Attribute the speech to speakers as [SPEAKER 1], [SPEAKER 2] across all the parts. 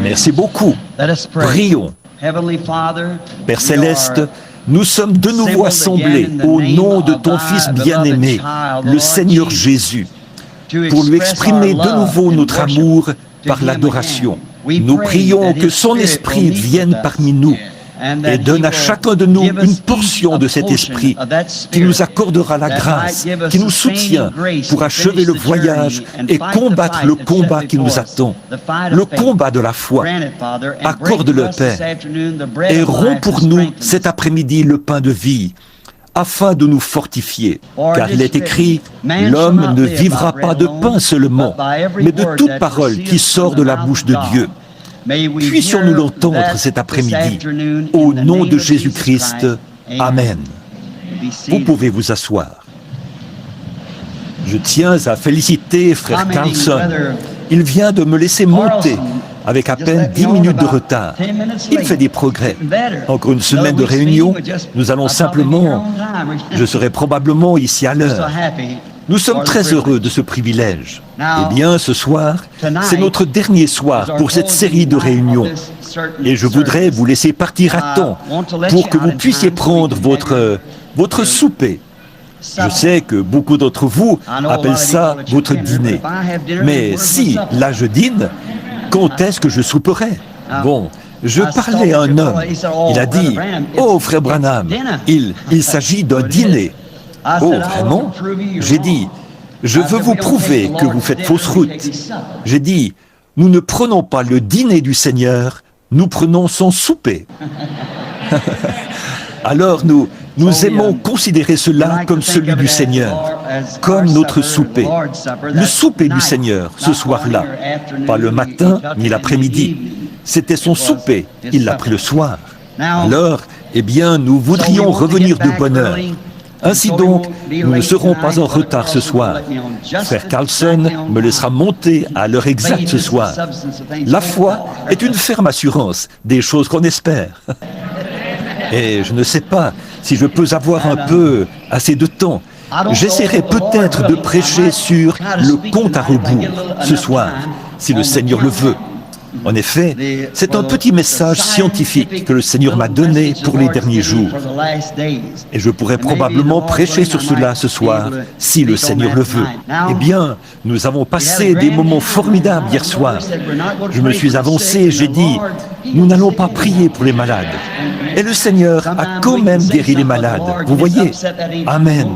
[SPEAKER 1] Merci beaucoup. Prions. Père Céleste, nous sommes de nouveau assemblés au nom de ton Fils bien-aimé, le Seigneur Jésus, pour lui exprimer de nouveau notre amour par l'adoration. Nous prions que son Esprit vienne parmi nous et donne à chacun de nous une portion de cet Esprit qui nous accordera la grâce, qui nous soutient pour achever le voyage et combattre le combat qui nous attend, le combat de la foi. Accorde-le, Père, et romps pour nous cet après-midi le pain de vie, afin de nous fortifier. Car il est écrit, l'homme ne vivra pas de pain seulement, mais de toute parole qui sort de la bouche de Dieu. Puissions-nous l'entendre cet après-midi, au nom de Jésus-Christ. Amen. Vous pouvez vous asseoir. Je tiens à féliciter frère Carlson. Il vient de me laisser monter avec à peine 10 minutes de retard. Il fait des progrès. Encore une semaine de réunion, nous allons simplement... Je serai probablement ici à l'heure. Nous sommes très heureux de ce privilège. Eh bien, ce soir, c'est notre dernier soir pour cette série de réunions. Et je voudrais vous laisser partir à temps pour que vous puissiez prendre votre souper. Je sais que beaucoup d'entre vous appellent ça votre dîner. Mais si, là je dîne, quand est-ce que je souperai? Bon, je parlais à un homme. Il a dit, « Oh, frère Branham, il s'agit d'un dîner. » Oh, vraiment? J'ai dit, je veux vous prouver que vous faites fausse route. J'ai dit, nous ne prenons pas le dîner du Seigneur, nous prenons son souper. Alors nous aimons considérer cela comme celui du Seigneur, comme notre souper. Le souper du Seigneur, ce soir-là, pas le matin ni l'après-midi. C'était son souper, il l'a pris le soir. Alors, eh bien, nous voudrions revenir de bonne heure. Ainsi donc, nous ne serons pas en retard ce soir. Frère Carlson me laissera monter à l'heure exacte ce soir. La foi est une ferme assurance des choses qu'on espère. Et je ne sais pas si je peux avoir un peu assez de temps. J'essaierai peut-être de prêcher sur le compte à rebours ce soir, si le Seigneur le veut. En effet, c'est un petit message scientifique que le Seigneur m'a donné pour les derniers jours. Et je pourrais probablement prêcher sur cela ce soir, si le Seigneur le veut. Eh bien, nous avons passé des moments formidables hier soir. Je me suis avancé et j'ai dit, nous n'allons pas prier pour les malades. Et le Seigneur a quand même guéri les malades. Vous voyez? Amen.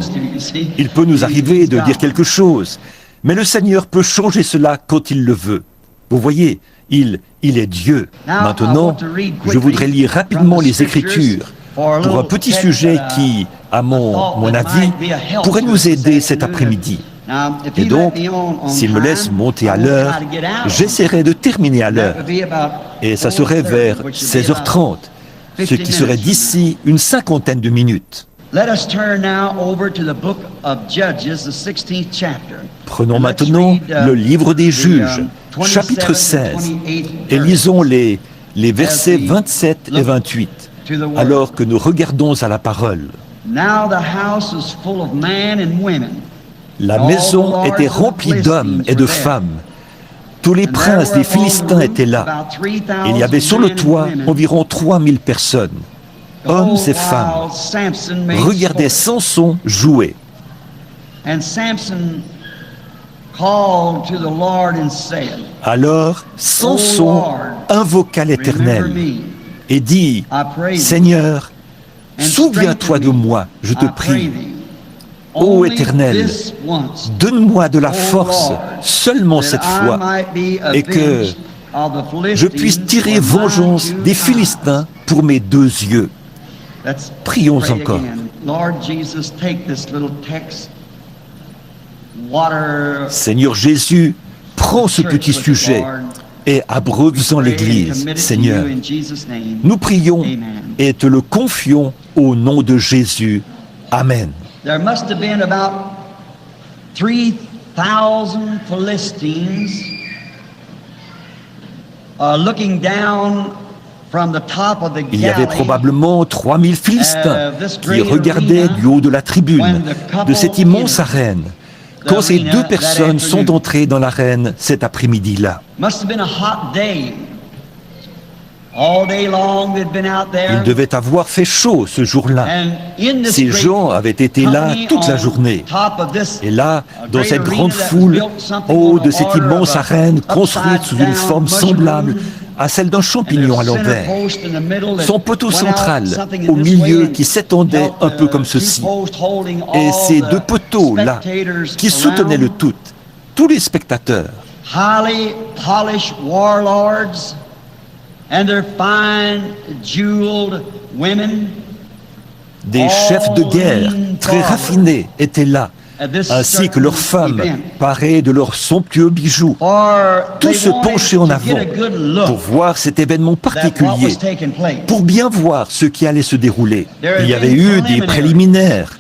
[SPEAKER 1] Il peut nous arriver de dire quelque chose, mais le Seigneur peut changer cela quand il le veut. Vous voyez, il est Dieu. Maintenant, je voudrais lire rapidement les Écritures pour un petit sujet qui, à mon avis, pourrait nous aider cet après-midi. Et donc, s'il me laisse monter à l'heure, j'essaierai de terminer à l'heure. Et ça serait vers 16h30, ce qui serait d'ici une cinquantaine de minutes. Prenons maintenant le livre des Juges, chapitre 16, et lisons les versets 27 et 28, alors que nous regardons à la parole. La maison était remplie d'hommes et de femmes. Tous les princes des Philistins étaient là. Il y avait sur le toit environ 3000 personnes, hommes et femmes. Regardaient Samson jouer. Alors Samson invoqua l'Éternel et dit, « Seigneur, souviens-toi de moi, je te prie. Ô Éternel, donne-moi de la force seulement cette fois, et que je puisse tirer vengeance des Philistins pour mes 2 yeux. » Prions encore. Seigneur Jésus, prends ce petit sujet et abreuve-en l'Église, Seigneur. Nous prions et te le confions au nom de Jésus. Amen.
[SPEAKER 2] There must have been about 3,000 Philistines looking down from the top of the
[SPEAKER 1] Il y avait
[SPEAKER 2] galley.
[SPEAKER 1] probablement 3000 Philistins qui regardaient du haut de la tribune de cette immense arène quand ces 2 personnes sont entrées dans l'arène cet après-midi-là.
[SPEAKER 2] Must have been a hot day. All day long they'd been out there.
[SPEAKER 1] Il devait avoir fait chaud ce jour-là.
[SPEAKER 2] And in this
[SPEAKER 1] Ces
[SPEAKER 2] great
[SPEAKER 1] gens avaient été là
[SPEAKER 2] company
[SPEAKER 1] toute la
[SPEAKER 2] on
[SPEAKER 1] journée.
[SPEAKER 2] top of this
[SPEAKER 1] Et là, dans
[SPEAKER 2] great
[SPEAKER 1] cette
[SPEAKER 2] arena
[SPEAKER 1] grande
[SPEAKER 2] that was
[SPEAKER 1] foule,
[SPEAKER 2] built something
[SPEAKER 1] en haut
[SPEAKER 2] on
[SPEAKER 1] de
[SPEAKER 2] the
[SPEAKER 1] cette
[SPEAKER 2] order
[SPEAKER 1] immense
[SPEAKER 2] of a
[SPEAKER 1] arène construite sous une
[SPEAKER 2] upside-down
[SPEAKER 1] forme semblable
[SPEAKER 2] mushroom,
[SPEAKER 1] à celle d'un
[SPEAKER 2] and
[SPEAKER 1] champignon à
[SPEAKER 2] their center
[SPEAKER 1] l'envers.
[SPEAKER 2] post in the middle that
[SPEAKER 1] Son poteau
[SPEAKER 2] went out
[SPEAKER 1] central
[SPEAKER 2] something
[SPEAKER 1] au
[SPEAKER 2] in this
[SPEAKER 1] milieu
[SPEAKER 2] way and
[SPEAKER 1] qui s'étendait
[SPEAKER 2] held
[SPEAKER 1] un peu
[SPEAKER 2] the
[SPEAKER 1] comme
[SPEAKER 2] two
[SPEAKER 1] ceci.
[SPEAKER 2] posts holding
[SPEAKER 1] Et
[SPEAKER 2] all
[SPEAKER 1] ces deux
[SPEAKER 2] the
[SPEAKER 1] poteaux-là
[SPEAKER 2] spectators
[SPEAKER 1] qui soutenaient le
[SPEAKER 2] around.
[SPEAKER 1] tout, tous les spectateurs,
[SPEAKER 2] Highly polished warlords and their fine jeweled women
[SPEAKER 1] des chefs de guerre très raffinés étaient là,
[SPEAKER 2] at this
[SPEAKER 1] ainsi que leurs
[SPEAKER 2] certain
[SPEAKER 1] femmes,
[SPEAKER 2] event.
[SPEAKER 1] parées de leurs somptueux bijoux.
[SPEAKER 2] For
[SPEAKER 1] Tous
[SPEAKER 2] they
[SPEAKER 1] se
[SPEAKER 2] wanted
[SPEAKER 1] penchaient en
[SPEAKER 2] to
[SPEAKER 1] avant
[SPEAKER 2] get a good look
[SPEAKER 1] pour voir cet événement
[SPEAKER 2] at what
[SPEAKER 1] particulier,
[SPEAKER 2] was taking place.
[SPEAKER 1] pour bien voir ce qui allait se dérouler.
[SPEAKER 2] There had
[SPEAKER 1] Il y avait
[SPEAKER 2] been
[SPEAKER 1] eu des préliminaires,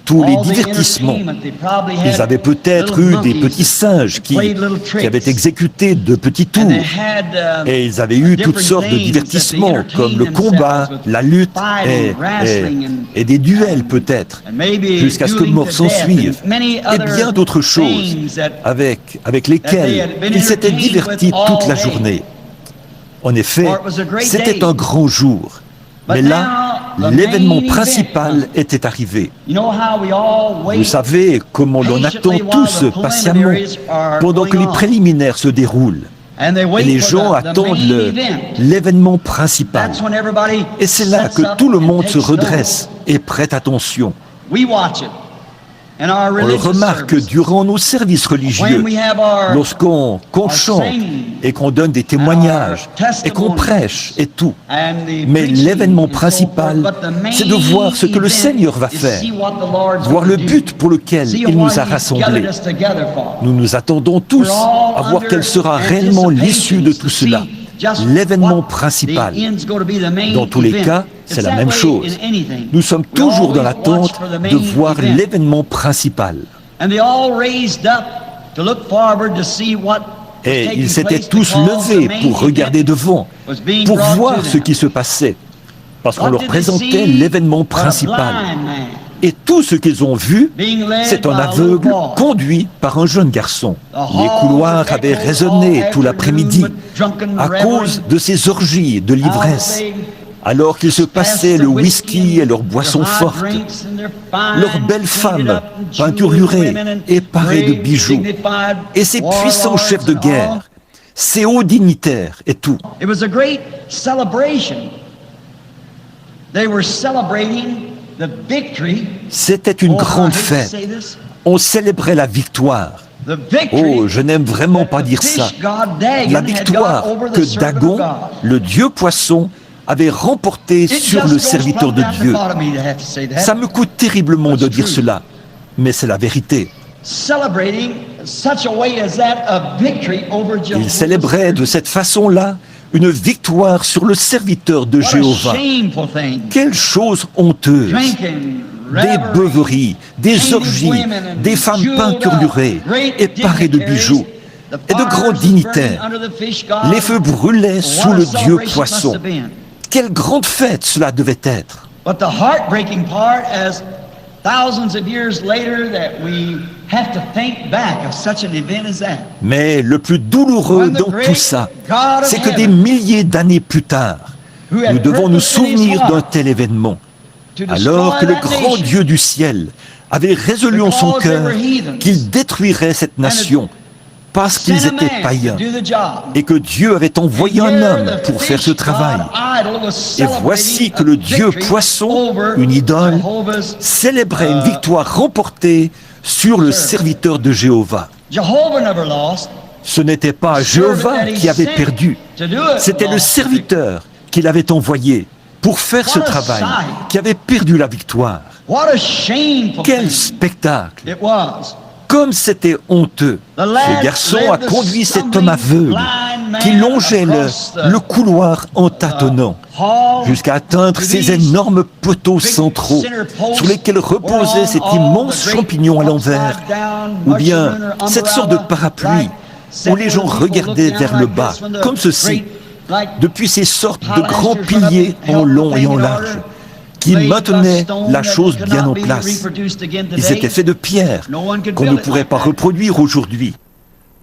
[SPEAKER 1] tous les
[SPEAKER 2] All the
[SPEAKER 1] divertissements.
[SPEAKER 2] entertainment, they probably had
[SPEAKER 1] Ils avaient peut-être
[SPEAKER 2] little
[SPEAKER 1] eu des
[SPEAKER 2] monkeys
[SPEAKER 1] petits singes
[SPEAKER 2] that
[SPEAKER 1] qui
[SPEAKER 2] played little tricks.
[SPEAKER 1] avaient exécuté de petits
[SPEAKER 2] And
[SPEAKER 1] tours.
[SPEAKER 2] they had,
[SPEAKER 1] Et ils avaient eu toutes
[SPEAKER 2] different
[SPEAKER 1] sortes de
[SPEAKER 2] things that they
[SPEAKER 1] divertissements, comme le
[SPEAKER 2] entertained
[SPEAKER 1] combat,
[SPEAKER 2] themselves with
[SPEAKER 1] la lutte
[SPEAKER 2] fighting, wrestling
[SPEAKER 1] et des duels peut-être,
[SPEAKER 2] and maybe
[SPEAKER 1] jusqu'à ce que
[SPEAKER 2] dueling
[SPEAKER 1] mort
[SPEAKER 2] to
[SPEAKER 1] s'en
[SPEAKER 2] death
[SPEAKER 1] suive,
[SPEAKER 2] and many
[SPEAKER 1] et
[SPEAKER 2] other
[SPEAKER 1] bien d'autres choses
[SPEAKER 2] things that
[SPEAKER 1] avec
[SPEAKER 2] they
[SPEAKER 1] lesquelles
[SPEAKER 2] had been
[SPEAKER 1] ils s'étaient
[SPEAKER 2] entertained
[SPEAKER 1] divertis
[SPEAKER 2] with all
[SPEAKER 1] toute la
[SPEAKER 2] day.
[SPEAKER 1] journée. En effet,
[SPEAKER 2] For it was a great
[SPEAKER 1] c'était
[SPEAKER 2] day.
[SPEAKER 1] un grand jour. Mais
[SPEAKER 2] But
[SPEAKER 1] là,
[SPEAKER 2] now, the
[SPEAKER 1] l'événement
[SPEAKER 2] main event
[SPEAKER 1] principal
[SPEAKER 2] comes.
[SPEAKER 1] était arrivé.
[SPEAKER 2] You know how we all wait
[SPEAKER 1] Vous savez comment l'on attend
[SPEAKER 2] patiently while
[SPEAKER 1] tous
[SPEAKER 2] the
[SPEAKER 1] patiemment
[SPEAKER 2] preliminaries are
[SPEAKER 1] pendant que
[SPEAKER 2] going
[SPEAKER 1] les
[SPEAKER 2] on.
[SPEAKER 1] préliminaires se déroulent.
[SPEAKER 2] And they
[SPEAKER 1] Et
[SPEAKER 2] wait
[SPEAKER 1] les
[SPEAKER 2] for
[SPEAKER 1] gens
[SPEAKER 2] the
[SPEAKER 1] attendent
[SPEAKER 2] main event.
[SPEAKER 1] l'événement principal.
[SPEAKER 2] That's when everybody
[SPEAKER 1] Et c'est là
[SPEAKER 2] sets
[SPEAKER 1] que
[SPEAKER 2] up
[SPEAKER 1] tout le
[SPEAKER 2] and
[SPEAKER 1] monde se
[SPEAKER 2] takes
[SPEAKER 1] redresse et prête attention.
[SPEAKER 2] note. We watch it. In our
[SPEAKER 1] On le
[SPEAKER 2] religious
[SPEAKER 1] remarque
[SPEAKER 2] service.
[SPEAKER 1] durant nos services religieux,
[SPEAKER 2] When we have our
[SPEAKER 1] lorsqu'on chante et qu'on donne des témoignages et qu'on prêche et tout.
[SPEAKER 2] and the
[SPEAKER 1] Mais
[SPEAKER 2] preaching
[SPEAKER 1] l'événement
[SPEAKER 2] and so
[SPEAKER 1] principal,
[SPEAKER 2] forth, but the main
[SPEAKER 1] c'est de voir ce que le
[SPEAKER 2] event
[SPEAKER 1] Seigneur va
[SPEAKER 2] is
[SPEAKER 1] faire,
[SPEAKER 2] see what the Lord's
[SPEAKER 1] voir
[SPEAKER 2] gonna
[SPEAKER 1] le
[SPEAKER 2] do.
[SPEAKER 1] but pour lequel
[SPEAKER 2] See
[SPEAKER 1] il
[SPEAKER 2] what
[SPEAKER 1] nous a
[SPEAKER 2] He's
[SPEAKER 1] rassemblés.
[SPEAKER 2] gathered us together for.
[SPEAKER 1] Nous nous attendons tous à voir quelle sera réellement l'issue de tout cela, l'événement principal. Dans tous les cas, c'est la même chose. Nous sommes toujours dans l'attente de voir l'événement principal. Et ils s'étaient tous levés pour regarder devant, pour voir ce qui se passait, parce qu'on leur présentait l'événement principal. Et tout ce qu'ils ont vu, c'est un aveugle conduit par un jeune garçon. Les couloirs avaient résonné tout l'après-midi à cause de ces orgies de l'ivresse, alors qu'ils se passaient le whisky et leurs boissons fortes, leurs belles femmes peinturlurées et parées de bijoux, et ces puissants chefs de guerre, ces hauts dignitaires et tout.
[SPEAKER 2] It was a great celebration. They were celebrating the victory.
[SPEAKER 1] C'était une grande fête. On célébrait la victoire. Oh, je n'aime vraiment pas dire ça. La victoire que Dagon, le dieu poisson, avait remportée sur le serviteur de Dieu. Ça me coûte terriblement de dire cela, mais c'est la vérité. Il célébrait de cette façon-là une victoire sur le serviteur de Jéhovah. Quelle chose honteuse! Des beuveries, des orgies, des femmes peinturlurées et parées de bijoux, et de grands dignitaires. Les feux brûlaient sous le dieu poisson. Quelle grande fête cela devait être! Mais le plus douloureux dans tout ça, c'est que des milliers d'années plus tard, nous devons nous souvenir d'un tel événement, alors que le grand Dieu du ciel avait résolu en son cœur qu'il détruirait cette nation parce qu'ils étaient païens et que Dieu avait envoyé un homme pour faire ce travail. Et voici que le Dieu poisson, une idole, célébrait une victoire remportée sur le serviteur de Jéhovah. Ce n'était pas Jéhovah qui avait perdu, c'était le serviteur qu'il avait envoyé pour faire ce travail, qui avait perdu la victoire. Quel spectacle! Comme c'était honteux, ce garçon a conduit cet homme aveugle qui longeait le couloir en tâtonnant jusqu'à atteindre ces énormes poteaux centraux sur lesquels reposait cet immense champignon à l'envers, ou bien cette sorte de parapluie où les gens regardaient vers le bas, comme ceci, depuis ces sortes de grands piliers en long et en large, qui maintenaient la chose bien en place. Ils étaient faits de pierre qu'on ne pourrait pas reproduire aujourd'hui.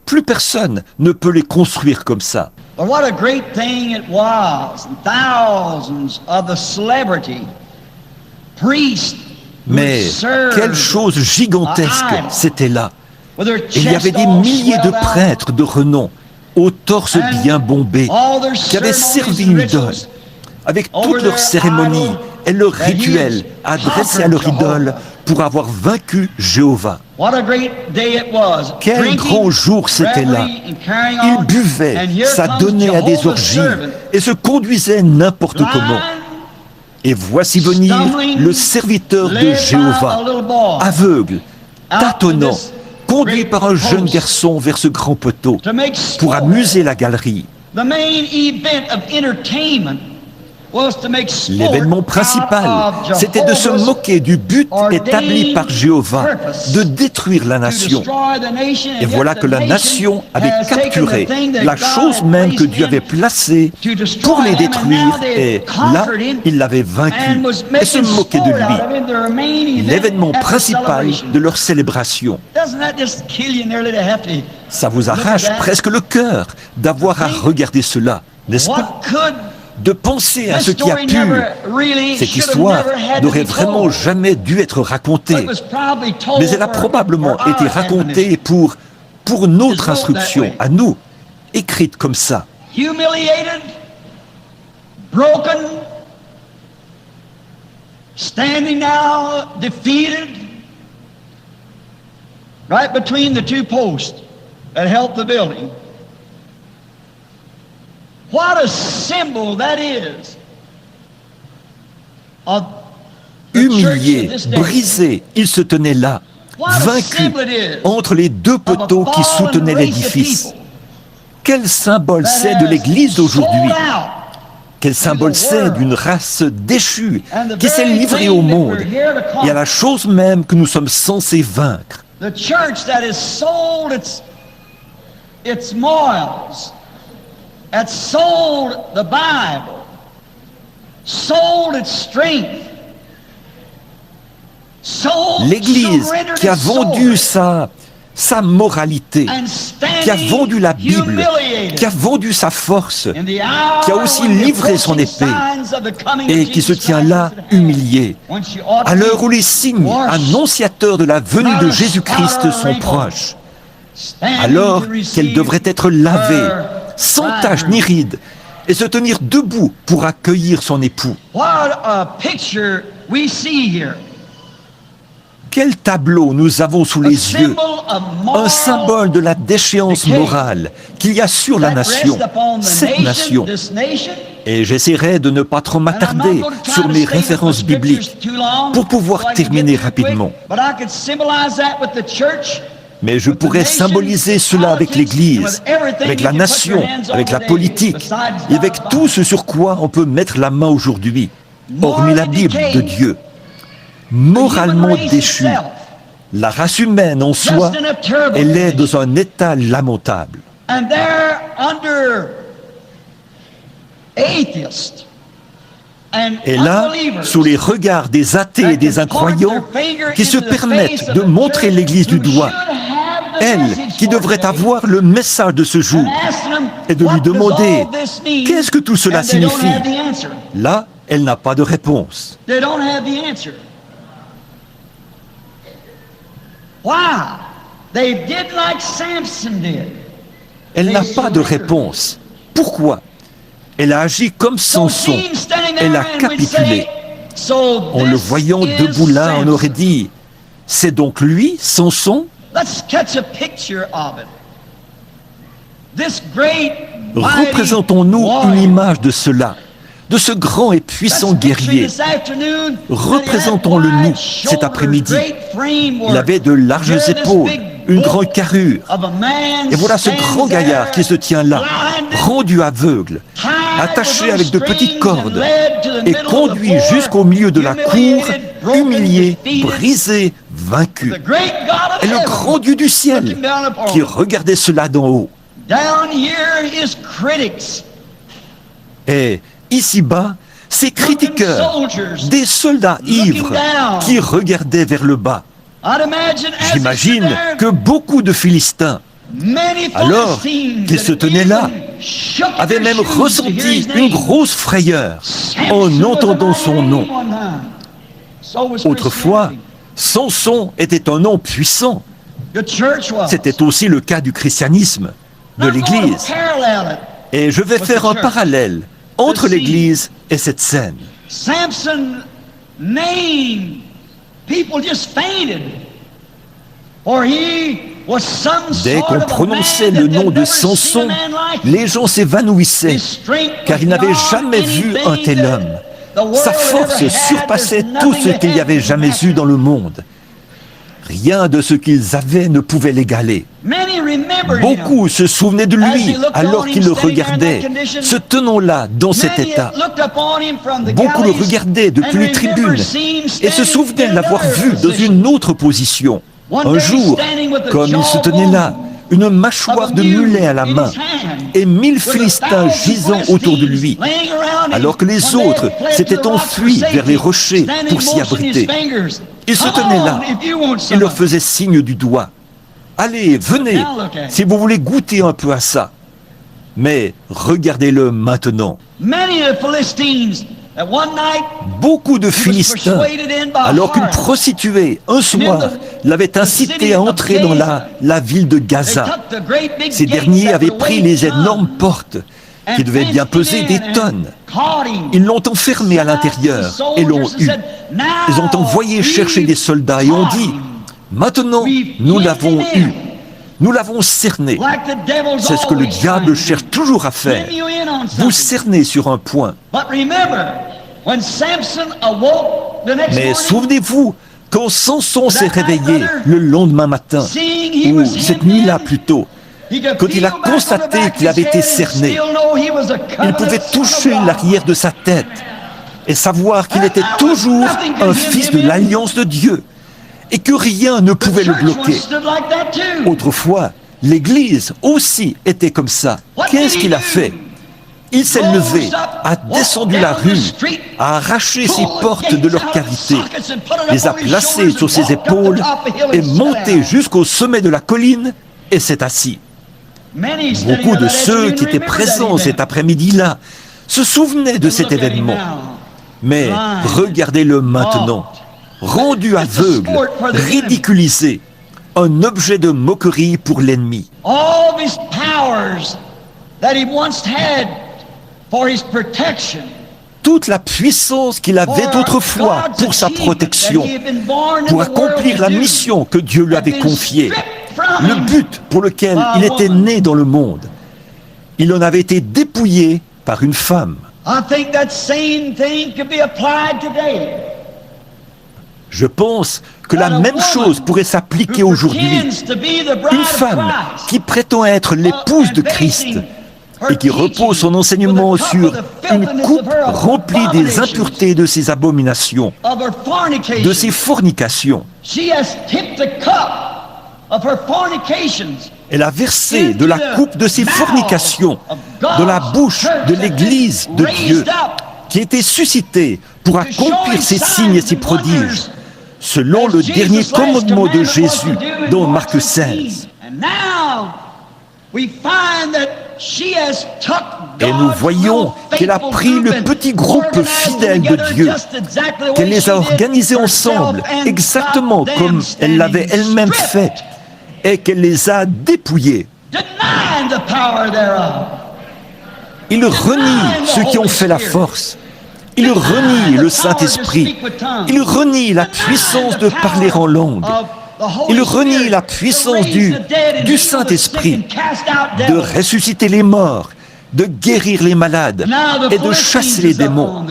[SPEAKER 1] Plus personne ne peut les construire comme ça.
[SPEAKER 2] But what a great thing it was. Thousands of the celebrity priests
[SPEAKER 1] Mais quelle chose gigantesque c'était là. Il y avait des milliers de prêtres de renom, au torse bien bombé, qui avaient servi une idole, avec toutes leurs cérémonies et leurs rituels adressés à leur idole pour avoir vaincu Jéhovah. Quel grand jour c'était là. Ils buvaient, s'adonnaient à des orgies et se conduisaient n'importe comment. Et voici venir le serviteur de Jéhovah, aveugle, tâtonnant, conduit par un jeune garçon vers ce grand poteau pour amuser la galerie. L'événement principal, c'était de se moquer du but établi par Jéhovah, de détruire la nation. Et voilà que la nation avait capturé la chose même que Dieu avait placée pour les détruire, et là, il l'avait vaincu et se moquait de lui. L'événement principal de leur célébration. Ça vous arrache presque le cœur d'avoir à regarder cela, n'est-ce pas? De penser à ce qui a pu. Cette histoire n'aurait vraiment jamais dû être racontée, mais elle a probablement été racontée pour notre instruction, à nous, écrite comme ça.
[SPEAKER 2] Humiliated, broken, standing now defeated, right between the two posts that held the building. What a symbol that is of the church
[SPEAKER 1] Humilié,
[SPEAKER 2] in this day.
[SPEAKER 1] brisé, il se tenait là, vaincu, entre les deux poteaux qui soutenaient l'édifice. Quel symbole c'est de l'Église d'aujourd'hui? Quel symbole c'est d'une race déchue qui s'est livrée au monde et à la chose même que nous sommes censés vaincre?
[SPEAKER 2] The church that has sold its morals, that sold the Bible, sold its strength,
[SPEAKER 1] L'Église qui a vendu sa moralité, qui a vendu la Bible, qui a vendu sa force, qui a aussi livré son épée et qui se tient là humilié, à l'heure où les signes annonciateurs de la venue de Jésus-Christ sont proches, alors qu'elle devrait être lavée, sans tache ni ride, et se tenir debout pour accueillir son époux. Quel tableau nous avons sous les yeux, un symbole de la déchéance morale qu'il y a sur la nation, cette nation. Et j'essaierai de ne pas trop m'attarder sur mes références bibliques pour pouvoir terminer rapidement. Mais je pourrais symboliser cela avec l'Église, avec la nation, avec la politique, et avec tout ce sur quoi on peut mettre la main aujourd'hui, hormis la Bible de Dieu. Moralement déchue, la race humaine en soi, elle est dans un état lamentable. Et là, sous les regards des athées et des incroyants qui se permettent de montrer l'Église du doigt, elle qui devrait avoir le message de ce jour, et de lui demander « Qu'est-ce que tout cela signifie ?» Là, elle n'a pas de réponse. Elle n'a pas de réponse. Pourquoi? Elle a agi comme Samson. Elle a capitulé. En le voyant debout là, on aurait dit, c'est donc lui, Samson? Représentons-nous une image de cela, de ce grand et puissant guerrier. Représentons-le nous cet après-midi. Il avait de larges épaules, une grande carrure. Et voilà ce grand gaillard qui se tient là, rendu aveugle, attaché avec de petites cordes et conduit jusqu'au milieu de la cour, humilié, brisé, vaincu. Et le grand Dieu du ciel qui regardait cela d'en haut. Et ici-bas, ces critiqueurs, des soldats ivres qui regardaient vers le bas. J'imagine que beaucoup de Philistins, alors qu'ils se tenaient là, avaient même ressenti une grosse frayeur en entendant son nom. Autrefois, Samson était un nom puissant. C'était aussi le cas du christianisme, de l'Église. Et je vais faire un parallèle entre l'Église et cette scène.
[SPEAKER 2] Samson name, people just fainted. For he was some
[SPEAKER 1] Dès
[SPEAKER 2] sort
[SPEAKER 1] qu'on
[SPEAKER 2] of a
[SPEAKER 1] prononçait
[SPEAKER 2] man
[SPEAKER 1] le
[SPEAKER 2] that
[SPEAKER 1] nom
[SPEAKER 2] they'd
[SPEAKER 1] de
[SPEAKER 2] never seen a
[SPEAKER 1] Samson,
[SPEAKER 2] man like him.
[SPEAKER 1] les gens s'évanouissaient,
[SPEAKER 2] His strength
[SPEAKER 1] car ils
[SPEAKER 2] was
[SPEAKER 1] n'avaient
[SPEAKER 2] beyond
[SPEAKER 1] jamais vu un
[SPEAKER 2] anything
[SPEAKER 1] tel
[SPEAKER 2] that
[SPEAKER 1] homme.
[SPEAKER 2] the world
[SPEAKER 1] Sa
[SPEAKER 2] ever
[SPEAKER 1] force
[SPEAKER 2] had.
[SPEAKER 1] surpassait
[SPEAKER 2] There's
[SPEAKER 1] tout
[SPEAKER 2] nothing
[SPEAKER 1] ce
[SPEAKER 2] that
[SPEAKER 1] qu'il y avait
[SPEAKER 2] had
[SPEAKER 1] jamais
[SPEAKER 2] him.
[SPEAKER 1] eu dans le monde. Rien de ce qu'ils avaient ne pouvait l'égaler.
[SPEAKER 2] Many remembered
[SPEAKER 1] Beaucoup
[SPEAKER 2] him.
[SPEAKER 1] se souvenaient de lui alors qu'ils le regardaient, se tenant là, dans cet
[SPEAKER 2] Many
[SPEAKER 1] état.
[SPEAKER 2] looked upon him from the
[SPEAKER 1] Beaucoup le
[SPEAKER 2] galleys
[SPEAKER 1] regardaient depuis les
[SPEAKER 2] and
[SPEAKER 1] tribunes
[SPEAKER 2] remembered seeing him
[SPEAKER 1] et se
[SPEAKER 2] standing
[SPEAKER 1] souvenaient
[SPEAKER 2] in
[SPEAKER 1] l'avoir
[SPEAKER 2] another
[SPEAKER 1] vu dans
[SPEAKER 2] position.
[SPEAKER 1] une autre position.
[SPEAKER 2] One
[SPEAKER 1] Un
[SPEAKER 2] day
[SPEAKER 1] jour,
[SPEAKER 2] standing with the
[SPEAKER 1] comme il se tenait là, une mâchoire de mulet à la main, et 1000 Philistins gisant autour de lui, alors que les autres s'étaient enfuis vers les rochers pour s'y abriter. Il se tenait là, il leur faisait signe du doigt. Allez, venez, si vous voulez goûter un peu à ça. Mais regardez-le maintenant. Beaucoup de Philistins, alors qu'une prostituée, un soir, l'avait incité à entrer dans la ville de Gaza. Ces derniers avaient pris les énormes portes, qui devaient bien peser des tonnes. Ils l'ont enfermé à l'intérieur et l'ont eu. Ils ont envoyé chercher des soldats et ont dit, « Maintenant, nous l'avons eu. Nous l'avons cerné. » C'est ce que le diable cherche toujours à faire. Vous cerner sur un point. Mais souvenez-vous, quand Samson s'est réveillé le lendemain matin, ou cette nuit-là plutôt, quand il a constaté qu'il avait été cerné, il pouvait toucher l'arrière de sa tête et savoir qu'il était toujours un fils de l'Alliance de Dieu et que rien ne pouvait le bloquer. Autrefois, l'Église aussi était comme ça. Qu'est-ce qu'il a fait? Il s'est levé, a descendu la rue, a arraché ses portes de leur cavité, les a placées sur ses épaules et monté jusqu'au sommet de la colline et s'est assis. Beaucoup de ceux qui étaient présents cet après-midi-là se souvenaient de cet événement. Mais regardez-le maintenant, rendu aveugle, ridiculisé, un objet de moquerie pour l'ennemi. Toute la puissance qu'il avait autrefois pour sa protection, pour accomplir la mission que Dieu lui avait confiée, le but pour lequel il était né dans le monde, il en avait été dépouillé par une femme. Je pense que la même chose pourrait s'appliquer aujourd'hui. Une femme qui prétend être l'épouse de Christ et qui repose son enseignement sur une coupe remplie des impuretés de ses abominations, de ses fornications. Elle a versé de la coupe de ses fornications dans la bouche de l'Église de Dieu, qui était suscitée pour accomplir ses signes et ses prodiges, selon le dernier commandement de Jésus dans Marc 16. Et nous voyons qu'elle a pris le petit groupe fidèle de Dieu, qu'elle les a organisés ensemble, exactement comme elle l'avait elle-même fait, et qu'elle les a dépouillés. Il renie ceux qui ont fait la force. Il renie le Saint-Esprit. Il renie la puissance de parler en langue. Il renie la puissance du Saint-Esprit de ressusciter les morts, de guérir les malades et de chasser les démons.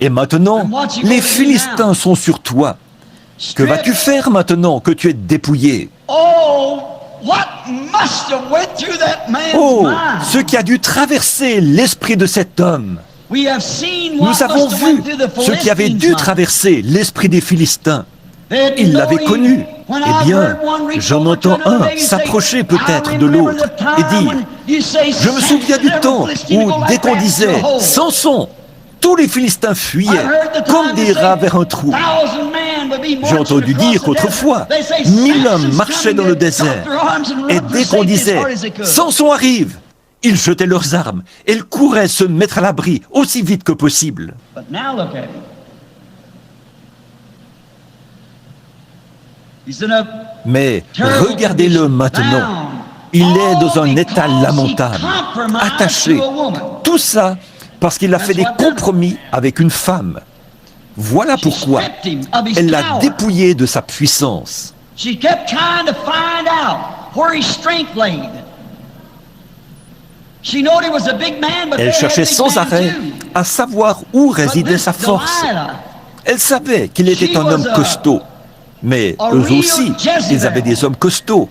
[SPEAKER 1] Et maintenant, les Philistins sont sur toi. Que vas-tu faire maintenant que tu es dépouillé? Oh, ce qui a dû traverser l'esprit de cet homme. Nous avons vu ce qui avait dû traverser l'esprit des Philistins. Ils l'avaient connu. Eh bien, j'en entends un s'approcher peut-être de l'autre et dire, je me souviens du temps où, dès qu'on disait « Samson », tous les Philistins fuyaient comme des rats vers un trou. J'ai entendu dire qu'autrefois, 1000 hommes marchaient dans le désert. Et dès qu'on disait « Samson arrive », Ils jetaient leurs armes et ils couraient se mettre à l'abri aussi vite que possible.
[SPEAKER 2] But now look at him. He's in a
[SPEAKER 1] Mais
[SPEAKER 2] terrible
[SPEAKER 1] regardez-le
[SPEAKER 2] condition,
[SPEAKER 1] maintenant.
[SPEAKER 2] bound,
[SPEAKER 1] Il est
[SPEAKER 2] all
[SPEAKER 1] dans un état
[SPEAKER 2] because he
[SPEAKER 1] lamentable,
[SPEAKER 2] compromised
[SPEAKER 1] attaché.
[SPEAKER 2] to a woman.
[SPEAKER 1] Tout ça parce qu'il a fait des compromis avec une femme. Voilà pourquoi elle l'a dépouillé de sa puissance.
[SPEAKER 2] She kept trying to find out where his strength laid. She knew he was a big man, but
[SPEAKER 1] Elle
[SPEAKER 2] they had
[SPEAKER 1] cherchait
[SPEAKER 2] big
[SPEAKER 1] sans
[SPEAKER 2] men
[SPEAKER 1] arrêt
[SPEAKER 2] too.
[SPEAKER 1] à savoir où
[SPEAKER 2] But
[SPEAKER 1] résidait
[SPEAKER 2] this
[SPEAKER 1] sa force.
[SPEAKER 2] Delilah,
[SPEAKER 1] Elle savait qu'il était un homme costaud. Mais
[SPEAKER 2] a
[SPEAKER 1] eux
[SPEAKER 2] real
[SPEAKER 1] aussi,
[SPEAKER 2] Jezebel.
[SPEAKER 1] ils avaient des hommes costauds.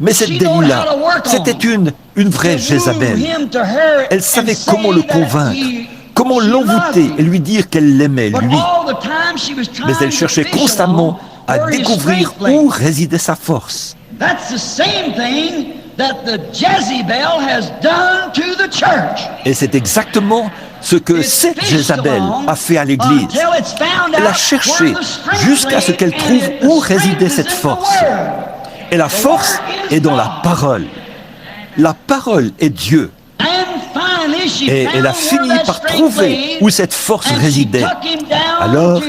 [SPEAKER 1] Mais cette
[SPEAKER 2] She knowed
[SPEAKER 1] Delilah,
[SPEAKER 2] how to work on
[SPEAKER 1] c'était
[SPEAKER 2] him.
[SPEAKER 1] une vraie
[SPEAKER 2] To woo
[SPEAKER 1] Jézabel.
[SPEAKER 2] him to her
[SPEAKER 1] Elle
[SPEAKER 2] and
[SPEAKER 1] savait
[SPEAKER 2] say
[SPEAKER 1] comment le
[SPEAKER 2] that
[SPEAKER 1] convaincre, comment
[SPEAKER 2] she
[SPEAKER 1] l'envoûter
[SPEAKER 2] loved
[SPEAKER 1] et
[SPEAKER 2] him.
[SPEAKER 1] lui dire qu'elle l'aimait,
[SPEAKER 2] But
[SPEAKER 1] lui.
[SPEAKER 2] all the time she was trying
[SPEAKER 1] Mais elle
[SPEAKER 2] to
[SPEAKER 1] cherchait
[SPEAKER 2] fish
[SPEAKER 1] constamment à
[SPEAKER 2] along where his
[SPEAKER 1] découvrir
[SPEAKER 2] strength lay.
[SPEAKER 1] où résidait sa force.
[SPEAKER 2] That's the same thing that the Jezebel has done to the church.
[SPEAKER 1] Et c'est exactement ce que
[SPEAKER 2] It's
[SPEAKER 1] cette
[SPEAKER 2] fished
[SPEAKER 1] Jézabel
[SPEAKER 2] along
[SPEAKER 1] a fait à l'Église.
[SPEAKER 2] until it's found
[SPEAKER 1] Elle a
[SPEAKER 2] out
[SPEAKER 1] cherché
[SPEAKER 2] where the strength
[SPEAKER 1] jusqu'à ce
[SPEAKER 2] lay,
[SPEAKER 1] qu'elle
[SPEAKER 2] and
[SPEAKER 1] trouve
[SPEAKER 2] it- the
[SPEAKER 1] où
[SPEAKER 2] strength
[SPEAKER 1] résidait
[SPEAKER 2] is
[SPEAKER 1] cette
[SPEAKER 2] in the
[SPEAKER 1] force.
[SPEAKER 2] Word.
[SPEAKER 1] Et la force est dans la parole. La parole est Dieu.
[SPEAKER 2] And finally she
[SPEAKER 1] Et elle a
[SPEAKER 2] found
[SPEAKER 1] fini
[SPEAKER 2] where that
[SPEAKER 1] par
[SPEAKER 2] strength
[SPEAKER 1] trouver
[SPEAKER 2] lay,
[SPEAKER 1] où cette force
[SPEAKER 2] and she
[SPEAKER 1] résidait.
[SPEAKER 2] took him down
[SPEAKER 1] Alors,
[SPEAKER 2] to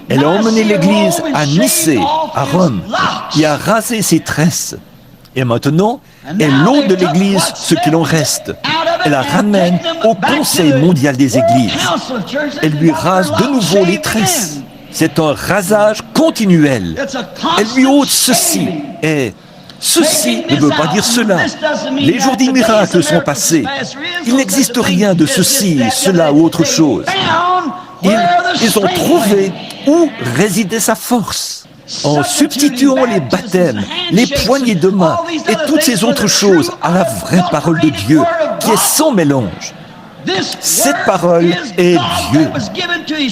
[SPEAKER 1] elle a emmené
[SPEAKER 2] Nicaea,
[SPEAKER 1] l'Église
[SPEAKER 2] Rome,
[SPEAKER 1] à
[SPEAKER 2] and
[SPEAKER 1] Nicée,
[SPEAKER 2] shaved off
[SPEAKER 1] à
[SPEAKER 2] his
[SPEAKER 1] Rome,
[SPEAKER 2] locks.
[SPEAKER 1] et a rasé ses tresses. Et maintenant, elle ôte de l'Église ce qu'il en reste. Elle la ramène au Conseil mondial des Églises. Elle lui rase de nouveau les tresses. C'est un rasage continuel. Elle lui ôte ceci. Et ceci ne veut pas dire cela. Les jours des miracles sont passés. Il n'existe rien de ceci, cela ou autre chose. Ils ont trouvé où résidait sa force. En substituant les baptêmes, les poignées de main et toutes ces autres choses à la vraie parole de Dieu, qui est sans mélange. Cette parole est Dieu.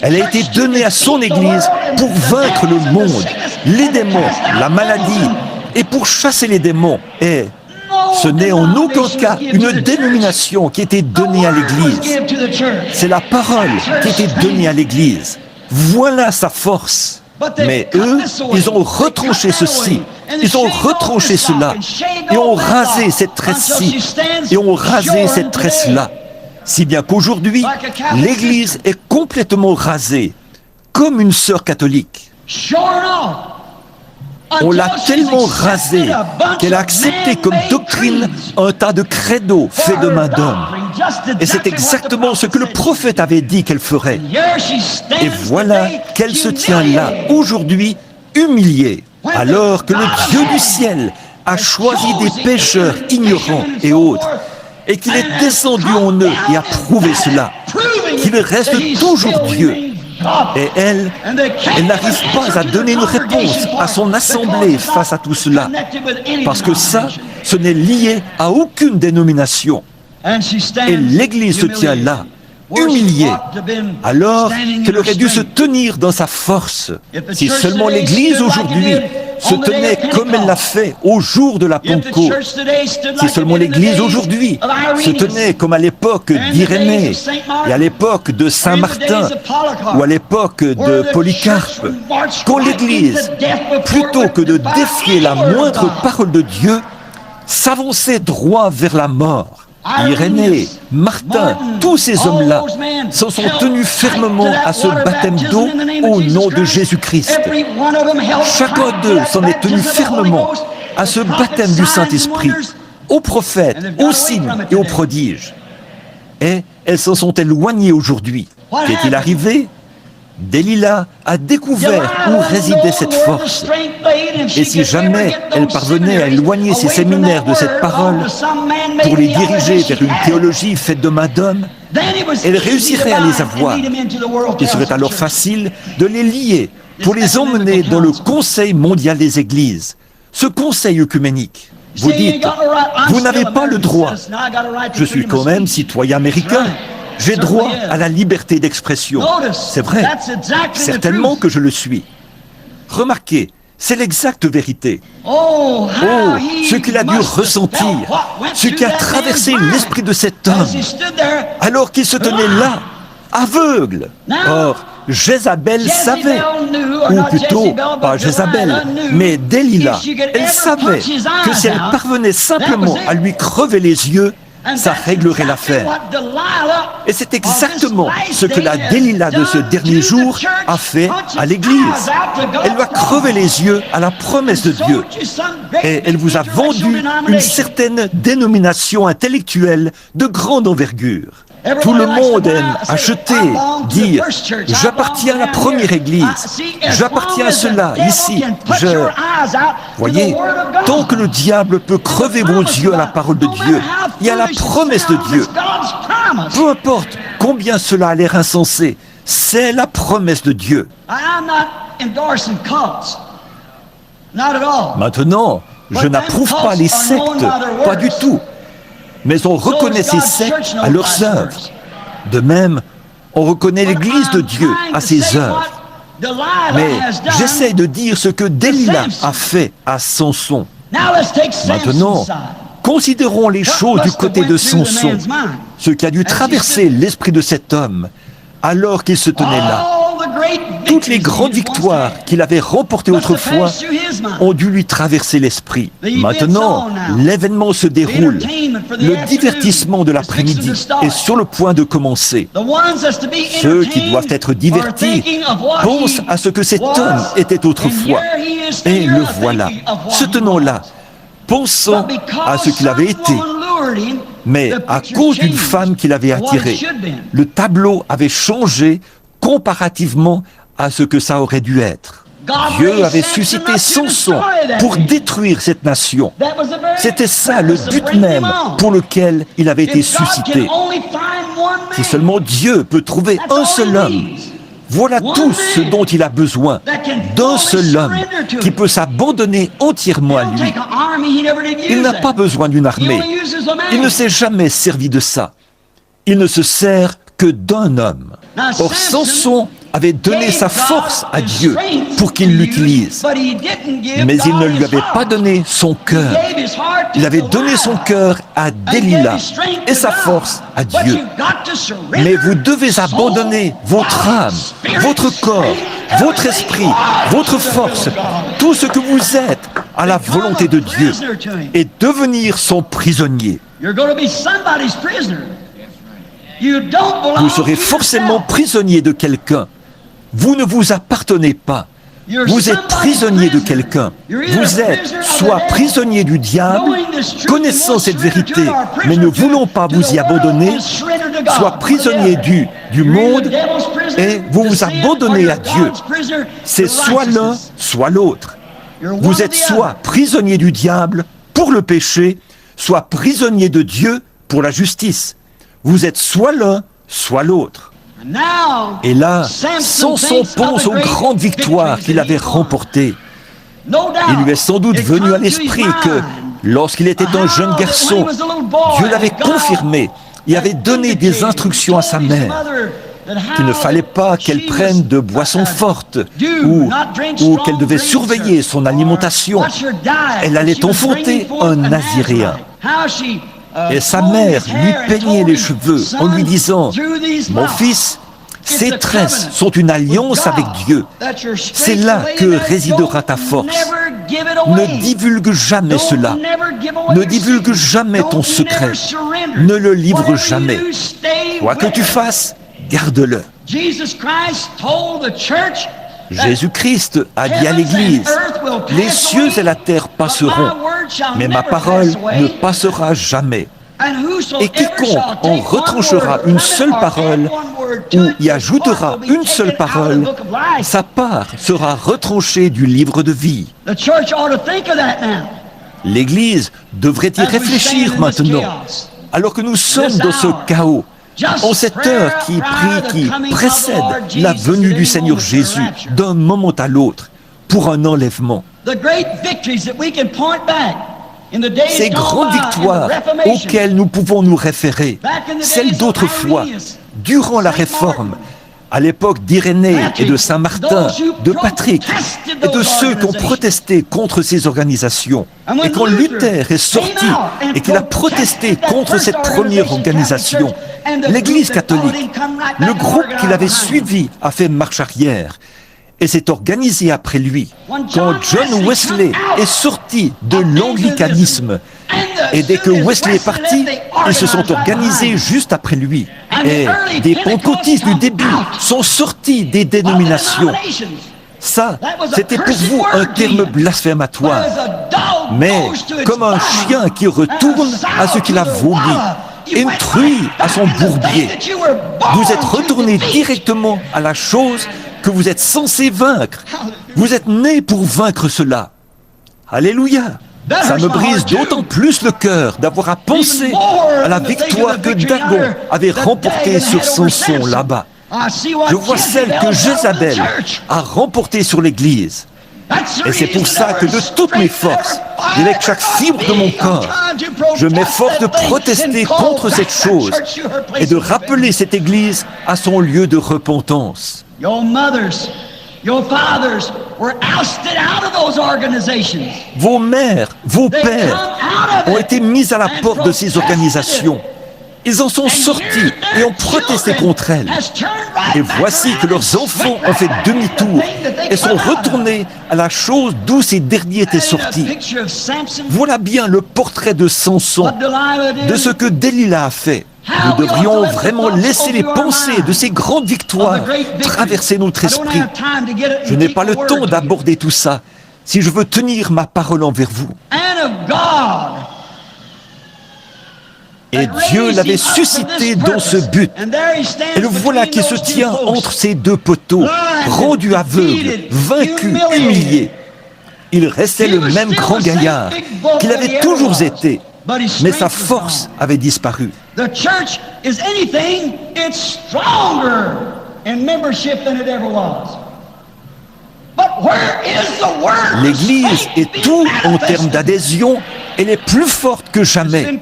[SPEAKER 1] Elle a été donnée à son Église pour vaincre le monde, les démons, la maladie, et pour chasser les démons. Et ce n'est en aucun cas une dénomination qui a été donnée à l'Église. C'est la parole qui a été donnée à l'Église. Voilà sa force. Mais eux, ils ont retranché ceci, ils ont retranché cela, et ont rasé cette tresse-ci, et ont rasé cette tresse-là. Si bien qu'aujourd'hui, l'Église est complètement rasée, comme une sœur catholique. On l'a tellement rasée qu'elle a accepté comme doctrine un tas de credos faits de main d'homme. Et c'est exactement ce que le prophète avait dit qu'elle ferait. Et voilà qu'elle se tient là, aujourd'hui, humiliée, alors que le Dieu du ciel a choisi des pécheurs ignorants et autres, et qu'il est descendu en eux et a prouvé cela, qu'il reste toujours Dieu. Et elle n'arrive pas à donner une réponse à son assemblée face à tout cela, parce que ça, ce n'est lié à aucune dénomination. Et l'Église se tient là, humiliée, alors qu'elle aurait dû se tenir dans sa force. Si seulement l'Église aujourd'hui se tenait comme elle l'a fait au jour de la Pentecôte, si seulement l'Église aujourd'hui se tenait comme à l'époque d'Irénée, et à l'époque de Saint Martin, ou à l'époque de Polycarpe, quand l'Église, plutôt que de défier la moindre parole de Dieu, s'avançait droit vers la mort. Irénée, Martin, tous ces hommes-là s'en sont tenus fermement à ce baptême d'eau au nom de Jésus-Christ. Chacun d'eux s'en est tenu fermement à ce baptême du Saint-Esprit, aux prophètes, aux signes et aux prodiges. Et elles s'en sont éloignées aujourd'hui. Qu'est-il arrivé? Delilah a découvert où résidait cette force. Et si jamais elle parvenait à éloigner ses séminaires de cette parole pour les diriger vers une théologie faite de main d'homme, elle réussirait à les avoir. Il serait alors facile de les lier pour les emmener dans le Conseil mondial des Églises, ce conseil œcuménique. Vous dites, vous n'avez pas le droit. Je suis quand même citoyen américain. J'ai droit à la liberté d'expression. C'est vrai, certainement que je le suis. Remarquez, c'est l'exacte vérité. Oh, ce qu'il a dû ressentir, ce qui a traversé l'esprit de cet homme, alors qu'il se tenait là, aveugle. Or, Jézabel savait, ou plutôt, pas Jézabel, mais Delilah, elle savait que si elle parvenait simplement à lui crever les yeux, ça réglerait l'affaire. Et c'est exactement ce que la Delilah de ce dernier jour a fait à l'Église. Elle lui a crevé les yeux à la promesse de Dieu. Et elle vous a vendu une certaine dénomination intellectuelle de grande envergure. Tout le monde aime acheter, dire « J'appartiens à la première église, j'appartiens à cela, ici, je... » Voyez, tant que le diable peut crever vos yeux à la parole de Dieu et à la promesse de Dieu, peu importe combien cela a l'air insensé, c'est la promesse de Dieu. Maintenant, je n'approuve pas les sectes, pas du tout. Mais on reconnaît ces sectes à leurs œuvres. De même, on reconnaît l'Église de Dieu à ses œuvres. Mais j'essaie de dire ce que Delilah a fait à Samson. Maintenant, considérons les choses du côté de Samson, ce qui a dû traverser l'esprit de cet homme alors qu'il se tenait là. Toutes les grandes victoires qu'il avait remportées autrefois ont dû lui traverser l'esprit. Maintenant, l'événement se déroule. Le divertissement de l'après-midi est sur le point de commencer. Ceux qui doivent être divertis pensent à ce que cet homme était autrefois. Et le voilà, se tenant là, pensant à ce qu'il avait été. Mais à cause d'une femme qu'il avait attirée, le tableau avait changé comparativement à ce que ça aurait dû être. Dieu avait suscité Samson pour détruire cette nation. C'était ça le but même pour lequel il avait été suscité. Si seulement Dieu peut trouver un seul homme, voilà tout ce dont il a besoin, d'un seul homme qui peut s'abandonner entièrement à lui. Il n'a pas besoin d'une armée. Il ne s'est jamais servi de ça. Il ne se sert que d'un homme. Or, Samson avait donné sa force à Dieu pour qu'il l'utilise. Mais il ne lui avait pas donné son cœur. Il avait donné son cœur à Delilah et sa force à Dieu. Mais vous devez abandonner votre âme, votre corps, votre esprit, votre force, tout ce que vous êtes à la volonté de Dieu et devenir son prisonnier. Vous serez forcément prisonnier de quelqu'un. Vous ne vous appartenez pas. Vous êtes prisonnier de quelqu'un. Vous êtes soit prisonnier du diable, connaissant cette vérité, mais ne voulant pas vous y abandonner, soit prisonnier du monde, et vous vous abandonnez à Dieu. C'est soit l'un, soit l'autre. Vous êtes soit prisonnier du diable pour le péché, soit prisonnier de Dieu pour la justice. Vous êtes soit l'un, soit l'autre. Et là, Samson pense aux grandes victoires qu'il avait remportées. Il lui est sans doute venu à l'esprit que, lorsqu'il était un jeune garçon, Dieu l'avait confirmé et avait donné des instructions à sa mère, qu'il ne fallait pas qu'elle prenne de boissons fortes ou qu'elle devait surveiller son alimentation. Elle allait enfanter un Naziréen. Et sa mère lui peignait les cheveux en lui disant « Mon fils, ces tresses sont une alliance avec Dieu. C'est là que résidera ta force. Ne divulgue jamais cela. Ne divulgue jamais ton secret. Ne le livre jamais. Quoi que tu fasses, garde-le. » Jésus-Christ a dit à l'Église, « Les cieux et la terre passeront, mais ma parole ne passera jamais. Et quiconque en retranchera une seule parole ou y ajoutera une seule parole, sa part sera retranchée du livre de vie. » L'Église devrait y réfléchir maintenant, alors que nous sommes dans ce chaos. En cette heure qui précède la venue du Seigneur Jésus d'un moment à l'autre pour un enlèvement. Ces grandes victoires auxquelles nous pouvons nous référer, celles d'autrefois, durant la Réforme, à l'époque d'Irénée et de Saint Martin, de Patrick et de ceux qui ont protesté contre ces organisations. Et quand Luther est sorti et qu'il a protesté contre cette première organisation, l'Église catholique, le groupe qu'il avait suivi a fait marche arrière et s'est organisé après lui. Quand John Wesley est sorti de l'anglicanisme Et dès que Wesley est parti, ils se sont organisés juste après lui. Et des pentecôtistes du début sont sortis des dénominations. Ça, c'était pour vous un terme blasphématoire. Mais comme un chien qui retourne à ce qu'il a vomi, et une truie à son bourbier, vous êtes retourné directement à la chose que vous êtes censé vaincre. Vous êtes né pour vaincre cela. Alléluia. Ça me brise d'autant plus le cœur d'avoir à penser à la victoire que Dagon avait remportée sur Samson là-bas. Je vois celle que Jézabel a remportée sur l'Église. Et c'est pour ça que de toutes mes forces, et avec chaque fibre de mon corps, je m'efforce de protester contre cette chose et de rappeler cette Église à son lieu de repentance. Vos mères, vos pères ont été mis à la porte de ces organisations. Ils en sont sortis et ont protesté contre elles. Et voici que leurs enfants ont fait demi-tour et sont retournés à la chose d'où ces derniers étaient sortis. Voilà bien le portrait de Samson, de ce que Delilah a fait. Nous devrions vraiment laisser les pensées de ces grandes victoires traverser notre esprit. Je n'ai pas le temps d'aborder tout ça si je veux tenir ma parole envers vous. Et Dieu l'avait suscité dans ce but. Et le voilà qui se tient entre ces deux poteaux, rendu aveugle, vaincu, humilié. Il restait le même grand gaillard qu'il avait toujours été, mais sa force avait disparu. L'Église est tout en termes d'adhésion. Elle est plus forte que jamais.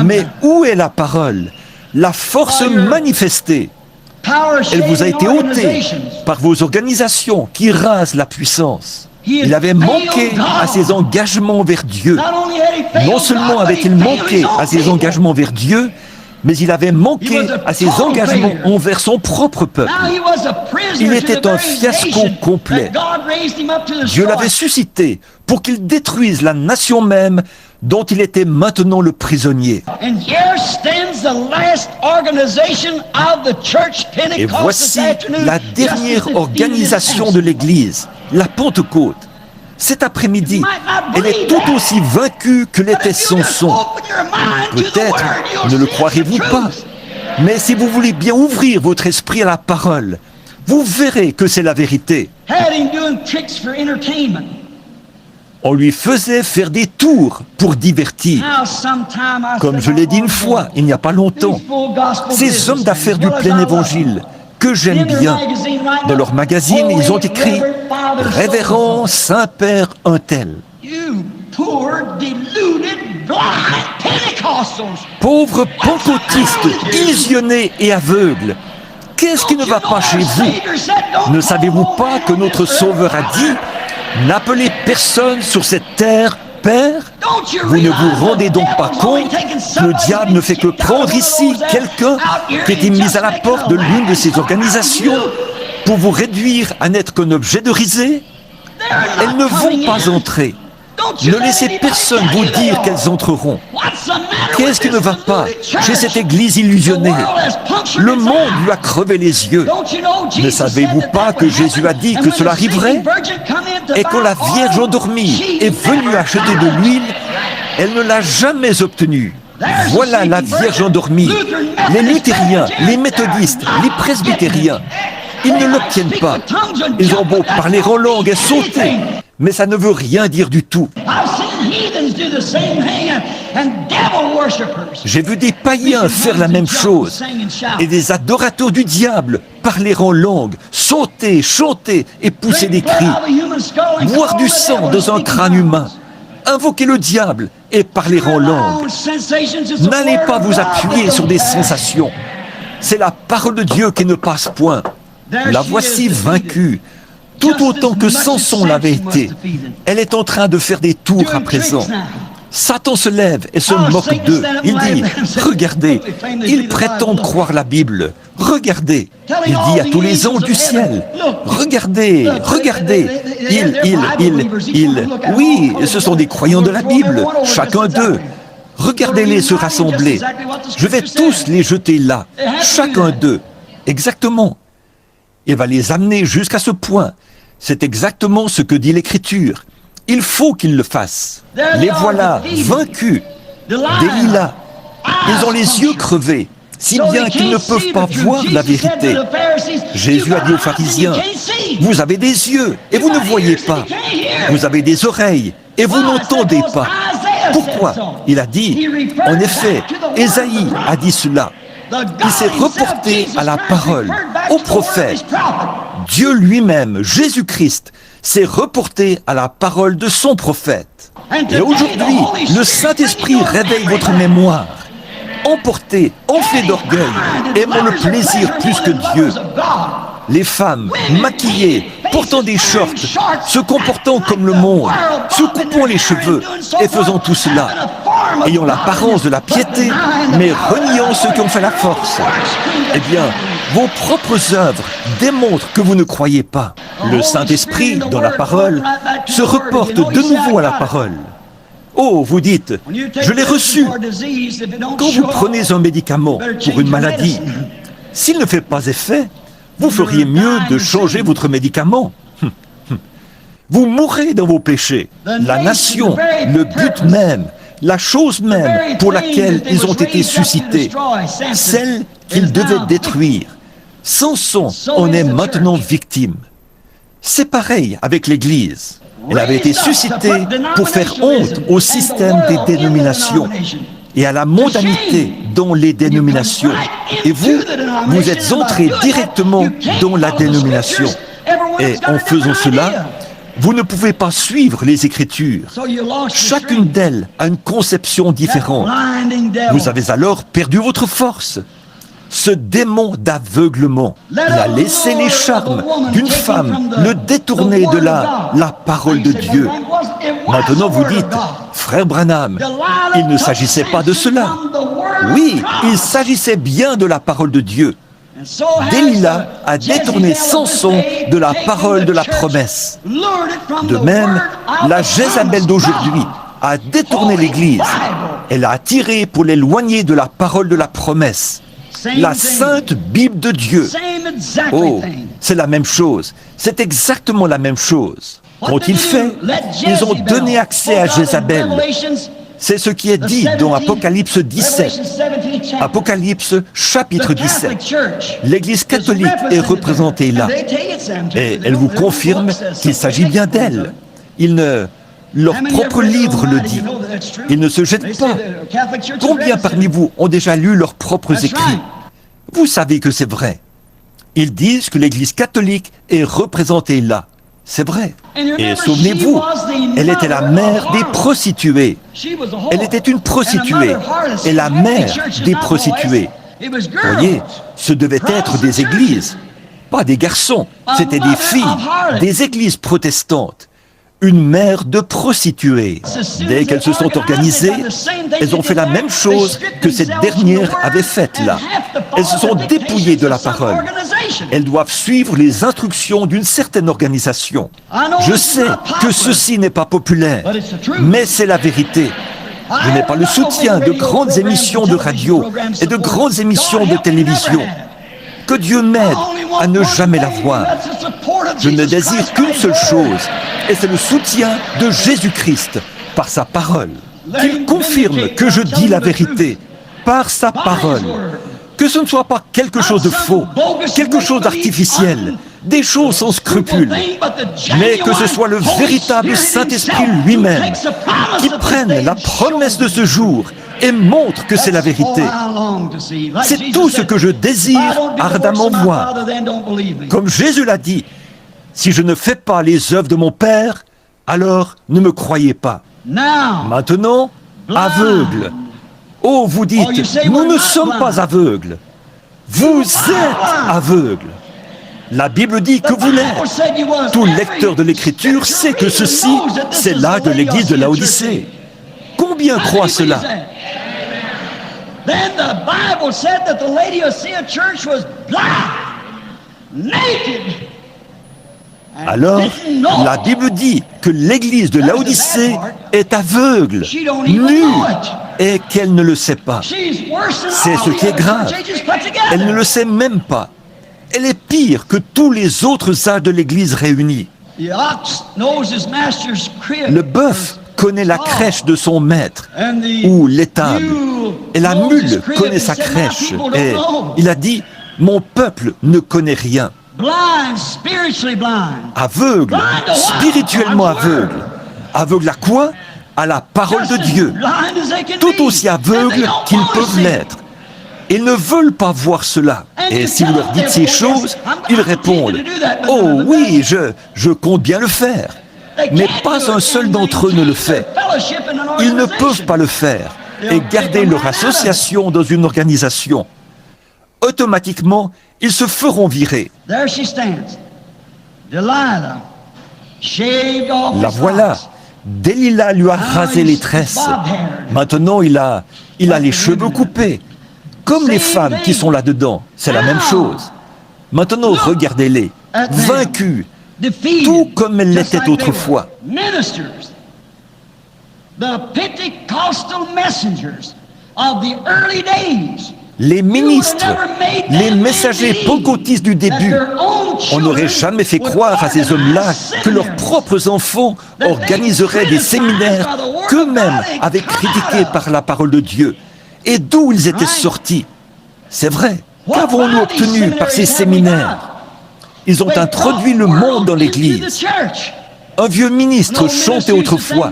[SPEAKER 1] Mais où est la parole? La force manifestée? Elle vous a été ôtée par vos organisations qui rasent la puissance. Il avait manqué à ses engagements vers Dieu. Non seulement avait-il manqué à ses engagements vers Dieu, mais il avait manqué à ses engagements envers son propre peuple. Il était un fiasco complet. Dieu l'avait suscité pour qu'il détruise la nation même dont il était maintenant le prisonnier. Et voici la dernière organisation de l'Église, la Pentecôte. Cet après-midi, elle est tout aussi vaincue que l'était Samson. Peut-être ne le croirez-vous pas, mais si vous voulez bien ouvrir votre esprit à la parole, vous verrez que c'est la vérité. On lui faisait faire des tours pour divertir. Comme je l'ai dit une fois, il n'y a pas longtemps, ces hommes d'affaires du plein évangile, que j'aime bien, dans leur magazine, ils ont écrit « Révérend Saint-Père un tel ». Pauvres pentecôtistes, illusionnés et aveugles, qu'est-ce qui ne va pas chez vous? Ne savez-vous pas que notre Sauveur a dit « N'appelez personne sur cette terre Père ». Vous ne vous rendez donc pas compte que le diable ne fait que prendre ici quelqu'un qui était mis à la porte de l'une de ces organisations pour vous réduire à n'être qu'un objet de risée? Elles ne vont pas entrer. Ne laissez personne vous dire qu'elles entreront. Qu'est-ce qui ne va pas chez cette église illusionnée? Le monde lui a crevé les yeux. Ne savez-vous pas que Jésus a dit que cela arriverait? Et quand la Vierge endormie est venue acheter de l'huile, elle ne l'a jamais obtenue. Voilà la Vierge endormie. Les luthériens, les méthodistes, les presbytériens, ils ne l'obtiennent pas. Ils ont beau parler en langue et sauter, mais ça ne veut rien dire du tout. J'ai vu des païens faire la même chose et des adorateurs du diable parler en langue, sauter, chanter et pousser des cris, boire du sang dans un crâne humain, invoquer le diable et parler en langue. N'allez pas vous appuyer sur des sensations. C'est la parole de Dieu qui ne passe point. La voici vaincue, tout autant que Samson l'avait été. Elle est en train de faire des tours à présent. Satan se lève et se moque d'eux. Il dit, regardez, ils prétendent croire la Bible. Regardez, il dit à tous les anges du ciel, regardez, regardez. Oui, ce sont des croyants de la Bible, chacun d'eux. Regardez-les se rassembler. Je vais tous les jeter là, chacun d'eux. Exactement. Il va les amener jusqu'à ce point. C'est exactement ce que dit l'Écriture. Il faut qu'ils le fassent. Les voilà vaincus. Delilah. Ils ont les yeux crevés, si bien qu'ils ne peuvent pas voir la vérité. Jésus a dit aux pharisiens, vous avez des yeux et vous ne voyez pas. Vous avez des oreilles et vous n'entendez pas. Pourquoi? Il a dit, en effet, Ésaïe a dit cela. Il s'est reporté à la parole, au prophète. Dieu lui-même, Jésus-Christ, s'est reporté à la parole de son prophète. Et aujourd'hui, le Saint-Esprit réveille votre mémoire. Emportés, enflés d'orgueil, aimant le plaisir plus que Dieu. Les femmes, maquillées, portant des shorts, se comportant comme le monde, se coupant les cheveux et faisant tout cela, ayant l'apparence de la piété, mais reniant ceux qui ont fait la force. Eh bien, vos propres œuvres démontrent que vous ne croyez pas. Le Saint-Esprit, dans la parole, se reporte de nouveau à la parole. Oh, vous dites, je l'ai reçu. Quand vous prenez un médicament pour une maladie, s'il ne fait pas effet, vous feriez mieux de changer votre médicament. Vous mourrez dans vos péchés. La nation, le but même, la chose même pour laquelle ils ont été suscités, celle qu'ils devaient détruire. Samson en est maintenant victime. C'est pareil avec l'Église. Elle avait été suscitée pour faire honte au système des dénominations et à la mondanité dans les dénominations. Et vous êtes entrés directement dans la dénomination. Et en faisant cela, vous ne pouvez pas suivre les Écritures. Chacune d'elles a une conception différente. Vous avez alors perdu votre force. Ce démon d'aveuglement, il a laissé les charmes d'une femme le détourner de la parole de Dieu. Maintenant vous dites, frère Branham, il ne s'agissait pas de cela. Oui, il s'agissait bien de la parole de Dieu. Delilah a détourné Samson de la parole de la promesse. De même, la Jézabel d'aujourd'hui a détourné l'Église. Elle a attiré pour l'éloigner de la parole de la promesse. La sainte Bible de Dieu. Oh, c'est la même chose. C'est exactement la même chose. Quand il fait, ils ont donné accès à Jézabel. C'est ce qui est dit dans Apocalypse 17. Apocalypse chapitre 17. L'Église catholique est représentée là. Et elle vous confirme qu'il s'agit bien d'elle. Leur propre livre le dit. Ils ne se jettent pas. Combien parmi vous ont déjà lu leurs propres écrits? Vous savez que c'est vrai. Ils disent que l'Église catholique est représentée là. C'est vrai. Et souvenez-vous, elle était la mère des prostituées. Elle était une prostituée et la mère des prostituées. Voyez, ce devaient être des églises, pas des garçons. C'était des filles, des églises protestantes. Une mère de prostituées. Dès qu'elles se sont organisées, elles ont fait la même chose que cette dernière avait faite là. Elles se sont dépouillées de la parole. Elles doivent suivre les instructions d'une certaine organisation. Je sais que ceci n'est pas populaire, mais c'est la vérité. Je n'ai pas le soutien de grandes émissions de radio et de grandes émissions de télévision. Que Dieu m'aide à ne jamais la voir. Je ne désire qu'une seule chose, et c'est le soutien de Jésus-Christ par sa parole. Qu'il confirme que je dis la vérité par sa parole. Que ce ne soit pas quelque chose de faux, quelque chose d'artificiel, des choses sans scrupules, mais que ce soit le véritable Saint-Esprit lui-même qui prenne la promesse de ce jour et montre que c'est la vérité. C'est tout ce que je désire ardemment voir. Comme Jésus l'a dit, si je ne fais pas les œuvres de mon Père, alors ne me croyez pas. Maintenant, aveugle. Oh, vous dites, nous ne sommes pas aveugles. Vous êtes aveugles. La Bible dit que vous l'êtes. Tout lecteur de l'Écriture sait que ceci, c'est l'âge de l'Église de Laodicée. Combien croient cela?
[SPEAKER 2] Then the Bible said that the Laodicea church was blind, naked.
[SPEAKER 1] Alors, la Bible dit que l'Église de Laodicée est aveugle, nue, est qu'elle ne le sait pas. C'est ce qui est grave. Elle ne le sait même pas. Elle est pire que tous les autres âges de l'Église réunis. Le bœuf connaît la crèche de son maître, ou l'étable, et la mule connaît sa crèche. Et il a dit, mon peuple ne connaît rien. Aveugle, spirituellement aveugle. Aveugle à quoi? À la parole de Dieu. Tout aussi aveugle qu'ils peuvent l'être. Ils ne veulent pas voir cela. Et si vous leur dites ces choses, ils répondent « Oh oui, je compte bien le faire. » Mais pas un seul d'entre eux ne le fait. Ils ne peuvent pas le faire et garder leur association dans une organisation. Automatiquement, ils se feront virer. La voilà. Delilah lui a rasé les tresses. Maintenant, il a les cheveux coupés. Comme les femmes qui sont là-dedans, c'est la même chose. Maintenant, regardez-les, vaincus, tout comme elles l'étaient autrefois. Les ministres, les messagers pentecôtistes du début, on n'aurait jamais fait croire à ces hommes-là que leurs propres enfants organiseraient des séminaires qu'eux-mêmes avaient critiqués par la parole de Dieu. Et d'où ils étaient sortis? C'est vrai. Qu'avons-nous obtenu par ces séminaires? Ils ont introduit le monde dans l'Église. Un vieux ministre chantait autrefois.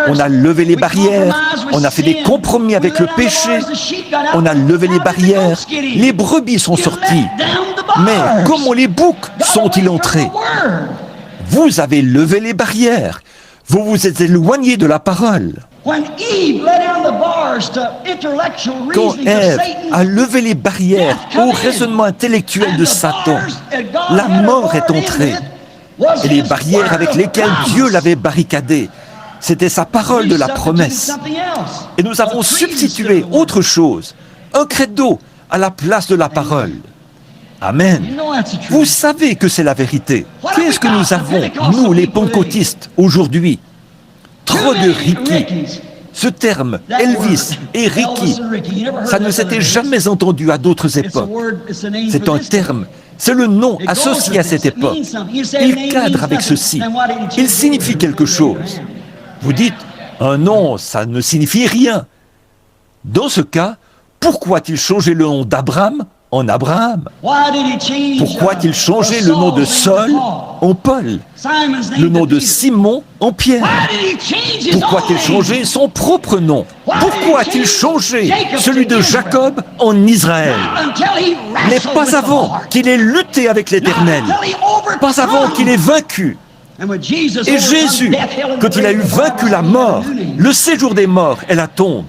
[SPEAKER 1] On a levé les barrières, on a fait des compromis avec le péché, on a levé les barrières, les brebis sont sorties. Mais comment les boucs sont-ils entrés? Vous avez levé les barrières, vous vous êtes éloigné de la parole. Quand Ève a levé les barrières au raisonnement intellectuel de Satan, la mort est entrée. Et les barrières avec lesquelles Dieu l'avait barricadé, c'était sa parole de la promesse. Et nous avons substitué autre chose, un credo à la place de la parole. Amen. Vous savez que c'est la vérité. Qu'est-ce que nous avons, nous les pentecôtistes, aujourd'hui? Trop de Ricky. Ce terme, Elvis et Ricky, ça ne s'était jamais entendu à d'autres époques. C'est un terme, c'est le nom associé à cette époque. Il cadre avec ceci. Il signifie quelque chose. Vous dites, un nom, ça ne signifie rien. Dans ce cas, pourquoi a-t-il changé le nom d'Abraham en Abraham? Pourquoi a-t-il changé le nom de Saul en Paul? Le nom de Simon en Pierre? Pourquoi a-t-il changé son propre nom? Pourquoi a-t-il changé celui de Jacob en Israël? Mais pas avant qu'il ait lutté avec l'Éternel, pas avant qu'il ait vaincu. Et Jésus, quand il a eu vaincu la mort, le séjour des morts et la tombe,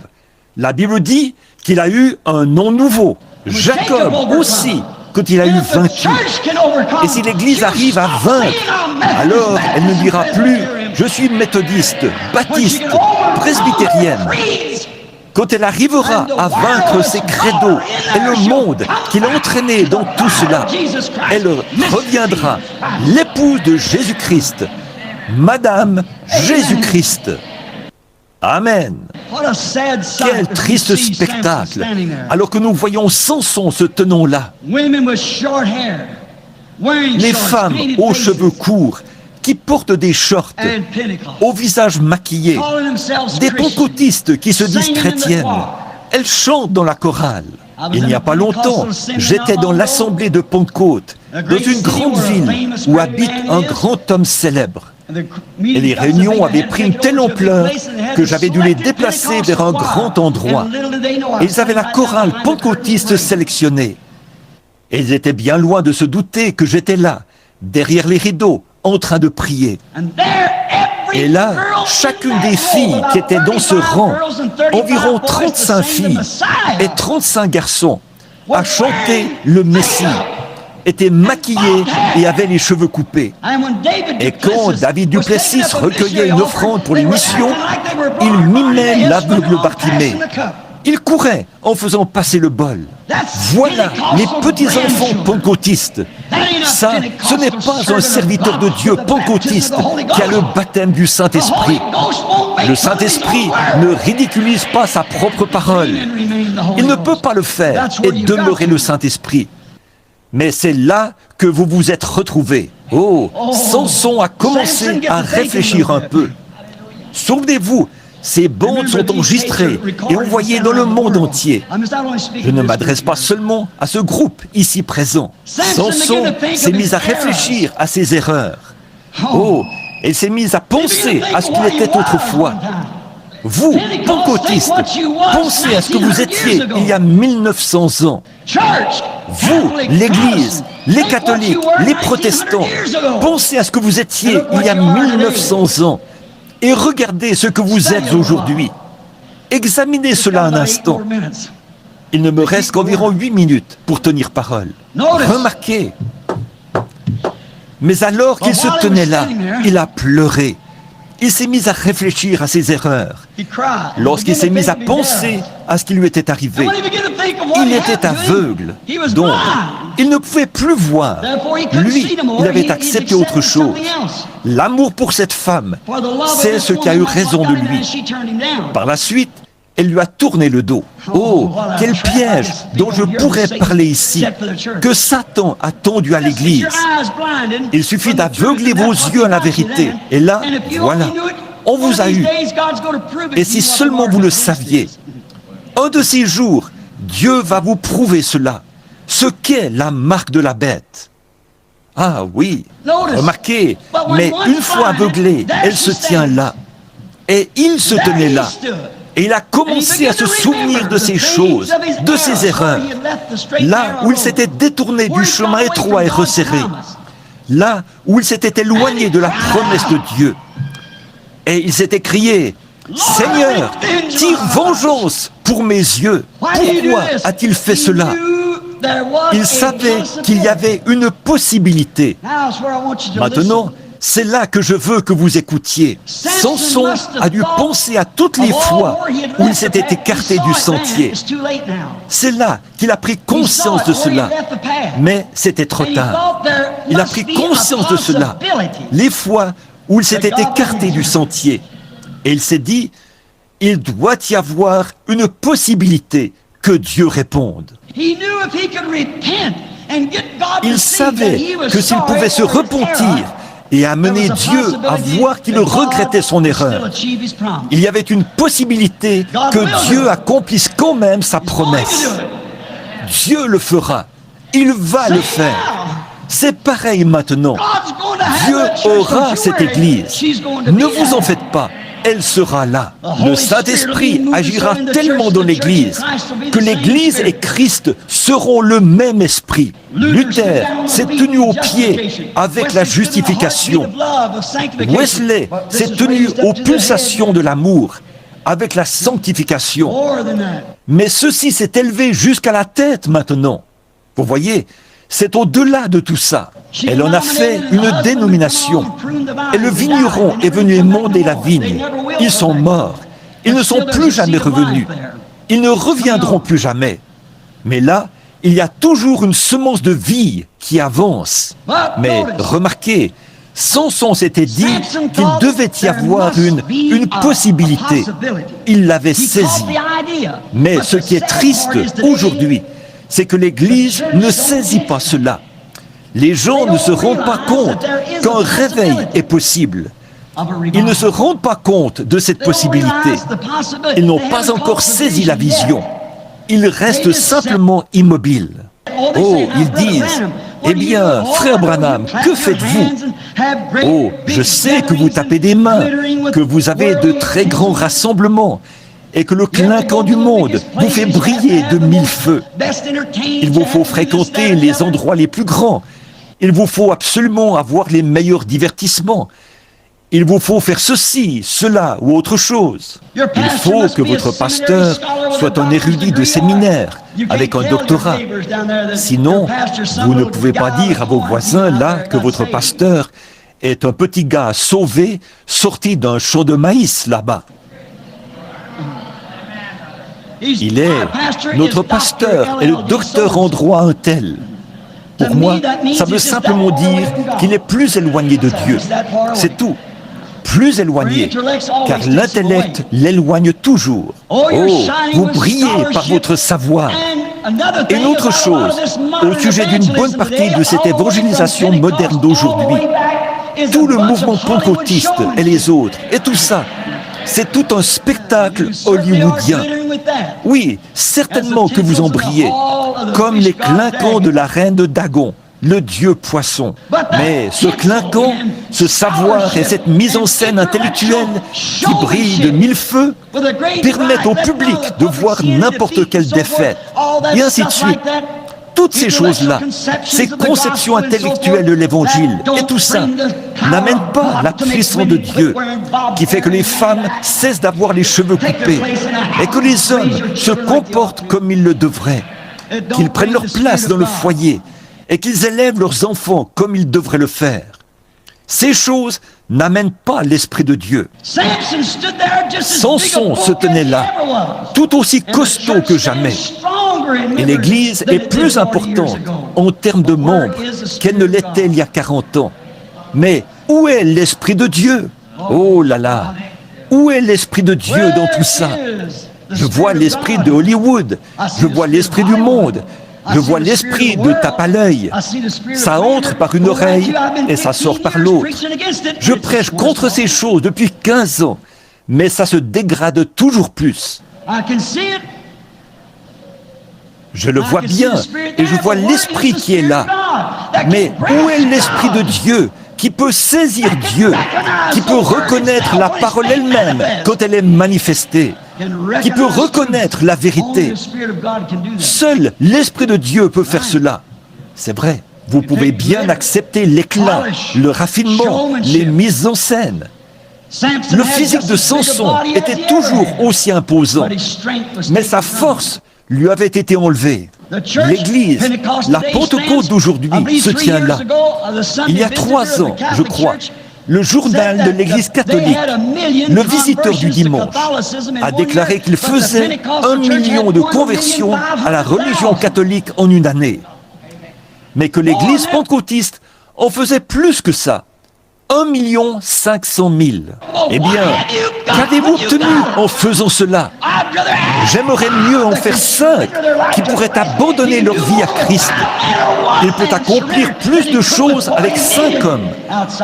[SPEAKER 1] la Bible dit qu'il a eu un nom nouveau. Jacob aussi, quand il a eu vaincu. Et si l'Église arrive à vaincre, alors elle ne dira plus « je suis méthodiste, baptiste, presbytérienne ». Quand elle arrivera à vaincre ses credos et le monde qu'il a entraîné dans tout cela, elle reviendra l'épouse de Jésus-Christ, Madame Jésus-Christ. Amen. Quel triste spectacle, alors que nous voyons Samson se tenant là. Les femmes aux cheveux courts, qui portent des shorts, au visage maquillé, des pentecôtistes qui se disent chrétiennes. Elles chantent dans la chorale. Il n'y a pas longtemps, j'étais dans l'assemblée de Pentecôte, dans une grande ville où habite un grand homme célèbre. Et les réunions avaient pris une telle ampleur que j'avais dû les déplacer vers un grand endroit. Et ils avaient la chorale pentecôtiste sélectionnée. Et ils étaient bien loin de se douter que j'étais là, derrière les rideaux, en train de prier. Et là, chacune des filles qui étaient dans ce rang, environ 35 filles et 35 garçons, a chanté le Messie, était maquillée et avait les cheveux coupés. Et quand David Duplessis recueillait une offrande pour les missions, il mimait l'aveugle Bartimée. Ils couraient en faisant passer le bol. Voilà les petits-enfants pentecôtistes. Ça, ce n'est pas un serviteur de Dieu pentecôtiste qui a le baptême du Saint-Esprit. Le Saint-Esprit ne ridiculise pas sa propre parole. Il ne peut pas le faire et demeurer le Saint-Esprit. Mais c'est là que vous vous êtes retrouvés. Oh, Samson a commencé à réfléchir un peu. Souvenez-vous, ces bandes sont enregistrées et envoyées dans le monde entier. Je ne m'adresse pas seulement à ce groupe ici présent. Samson s'est mis à réfléchir à ses erreurs. Oh, et s'est mis à penser à ce qu'il était autrefois. Vous, pentecôtistes, pensez à ce que vous étiez il y a 1900 ans. Vous, l'Église, les catholiques, les protestants, pensez à ce que vous étiez il y a 1900 ans et regardez ce que vous êtes aujourd'hui. Examinez cela un instant. Il ne me reste qu'environ 8 minutes pour tenir parole. Remarquez. Mais alors qu'il se tenait là, il a pleuré. Il s'est mis à réfléchir à ses erreurs. Lorsqu'il s'est mis à penser à ce qui lui était arrivé, il était aveugle. Donc, il ne pouvait plus voir. Lui, il avait accepté autre chose. L'amour pour cette femme, c'est ce qui a eu raison de lui. Par la suite, elle lui a tourné le dos. Oh, quel piège dont je pourrais parler ici, que Satan a tendu à l'Église. Il suffit d'aveugler vos yeux à la vérité. Et là, voilà, on vous a eu. Et si seulement vous le saviez, un de ces jours, Dieu va vous prouver cela, ce qu'est la marque de la bête. Ah oui, remarquez, mais une fois aveuglée, elle se tient là. Et il se tenait là. Et il a commencé à se souvenir de ces choses, de ses erreurs. Là où il s'était détourné du chemin étroit et resserré. Là où il s'était éloigné de la promesse de Dieu. Et il s'était crié, « Seigneur, tire vengeance pour mes yeux. Pourquoi a-t-il fait cela ?» Il savait qu'il y avait une possibilité. Maintenant, c'est là que je veux que vous écoutiez. Samson a dû penser à toutes les fois où il s'était écarté du sentier. C'est là qu'il a pris conscience de cela. Mais c'était trop tard. Il a pris conscience de cela. Les fois où il s'était écarté du sentier. Et il s'est dit, il doit y avoir une possibilité que Dieu réponde. Il savait que s'il pouvait se repentir et amener Dieu à voir qu'il regrettait son erreur, il y avait une possibilité que Dieu accomplisse quand même sa promesse. Dieu le fera. Il va le faire. C'est pareil maintenant. Dieu aura cette Église. Ne vous en faites pas. Elle sera là. Le Saint-Esprit agira tellement dans l'Église que l'Église et Christ seront le même esprit. Luther s'est tenu au pied avec la justification. Wesley s'est tenu aux pulsations de l'amour avec la sanctification. Mais ceci s'est élevé jusqu'à la tête maintenant. Vous voyez, c'est au-delà de tout ça. Elle en a fait une dénomination. Et le vigneron est venu émonder la vigne. Ils sont morts. Ils ne sont plus jamais revenus. Ils ne reviendront plus jamais. Mais là, il y a toujours une semence de vie qui avance. Mais remarquez, Samson s'était dit qu'il devait y avoir une possibilité. Il l'avait saisie. Mais ce qui est triste aujourd'hui, c'est que l'Église ne saisit pas cela. Les gens ne se rendent pas compte qu'un réveil est possible. Ils ne se rendent pas compte de cette possibilité. Ils n'ont pas encore saisi la vision. Ils restent simplement immobiles. Oh, ils disent, « Eh bien, frère Branham, que faites-vous » Oh, je sais que vous tapez des mains, que vous avez de très grands rassemblements, et que le clinquant du monde vous fait briller de 1000 feux. Il vous faut fréquenter les endroits les plus grands. Il vous faut absolument avoir les meilleurs divertissements. Il vous faut faire ceci, cela ou autre chose. Il faut que votre pasteur soit un érudit de séminaire, avec un doctorat. Sinon, vous ne pouvez pas dire à vos voisins là que votre pasteur est un petit gars sauvé, sorti d'un champ de maïs là-bas. Il est notre pasteur et le docteur en droit un tel. Pour moi, ça veut simplement dire qu'il est plus éloigné de Dieu. C'est tout. Plus éloigné, car l'intellect l'éloigne toujours. Oh, vous brillez par votre savoir. Et une autre chose, au sujet d'une bonne partie de cette évangélisation moderne d'aujourd'hui, tout le mouvement pentecôtiste et les autres, et tout ça, c'est tout un spectacle hollywoodien. Oui, certainement que vous en brillez, comme les clinquants de la reine de Dagon, le dieu poisson. Mais ce clinquant, ce savoir et cette mise en scène intellectuelle qui brille de mille feux permettent au public de voir n'importe quelle défaite, et ainsi de suite. Toutes ces choses-là, ces conceptions intellectuelles de l'Évangile et tout ça n'amènent pas la puissance de Dieu qui fait que les femmes cessent d'avoir les cheveux coupés et que les hommes se comportent comme ils le devraient, qu'ils prennent leur place dans le foyer et qu'ils élèvent leurs enfants comme ils devraient le faire. Ces choses n'amènent pas l'Esprit de Dieu. Samson se tenait là, tout aussi costaud que jamais. Et l'Église est plus importante en termes de membres qu'elle ne l'était il y a 40 ans. Mais où est l'Esprit de Dieu? Oh là là! Où est l'Esprit de Dieu dans tout ça? Je vois l'Esprit de Hollywood, je vois l'Esprit du monde, je vois l'Esprit de tape à l'œil. Ça entre par une oreille et ça sort par l'autre. Je prêche contre ces choses depuis 15 ans, mais ça se dégrade toujours plus. Je le vois bien, et je vois l'Esprit qui est là. Mais où est l'Esprit de Dieu qui peut saisir Dieu, qui peut reconnaître la parole elle-même quand elle est manifestée, qui peut reconnaître la vérité? Seul l'Esprit de Dieu peut faire cela. C'est vrai, vous pouvez bien accepter l'éclat, le raffinement, les mises en scène. Le physique de Samson était toujours aussi imposant, mais sa force lui avait été enlevée. L'Église, la Pentecôte d'aujourd'hui se tient là. Il y a 3 ans, je crois, le journal de l'Église catholique, le visiteur du dimanche, a déclaré qu'il faisait 1 million de conversions à la religion catholique en une année. Mais que l'Église pentecôtiste en faisait plus que ça. 1 500 000. Eh bien, qu'avez-vous obtenu en faisant cela? J'aimerais mieux en faire 5 qui pourraient abandonner leur vie à Christ. Il peut accomplir plus de choses avec 5 hommes,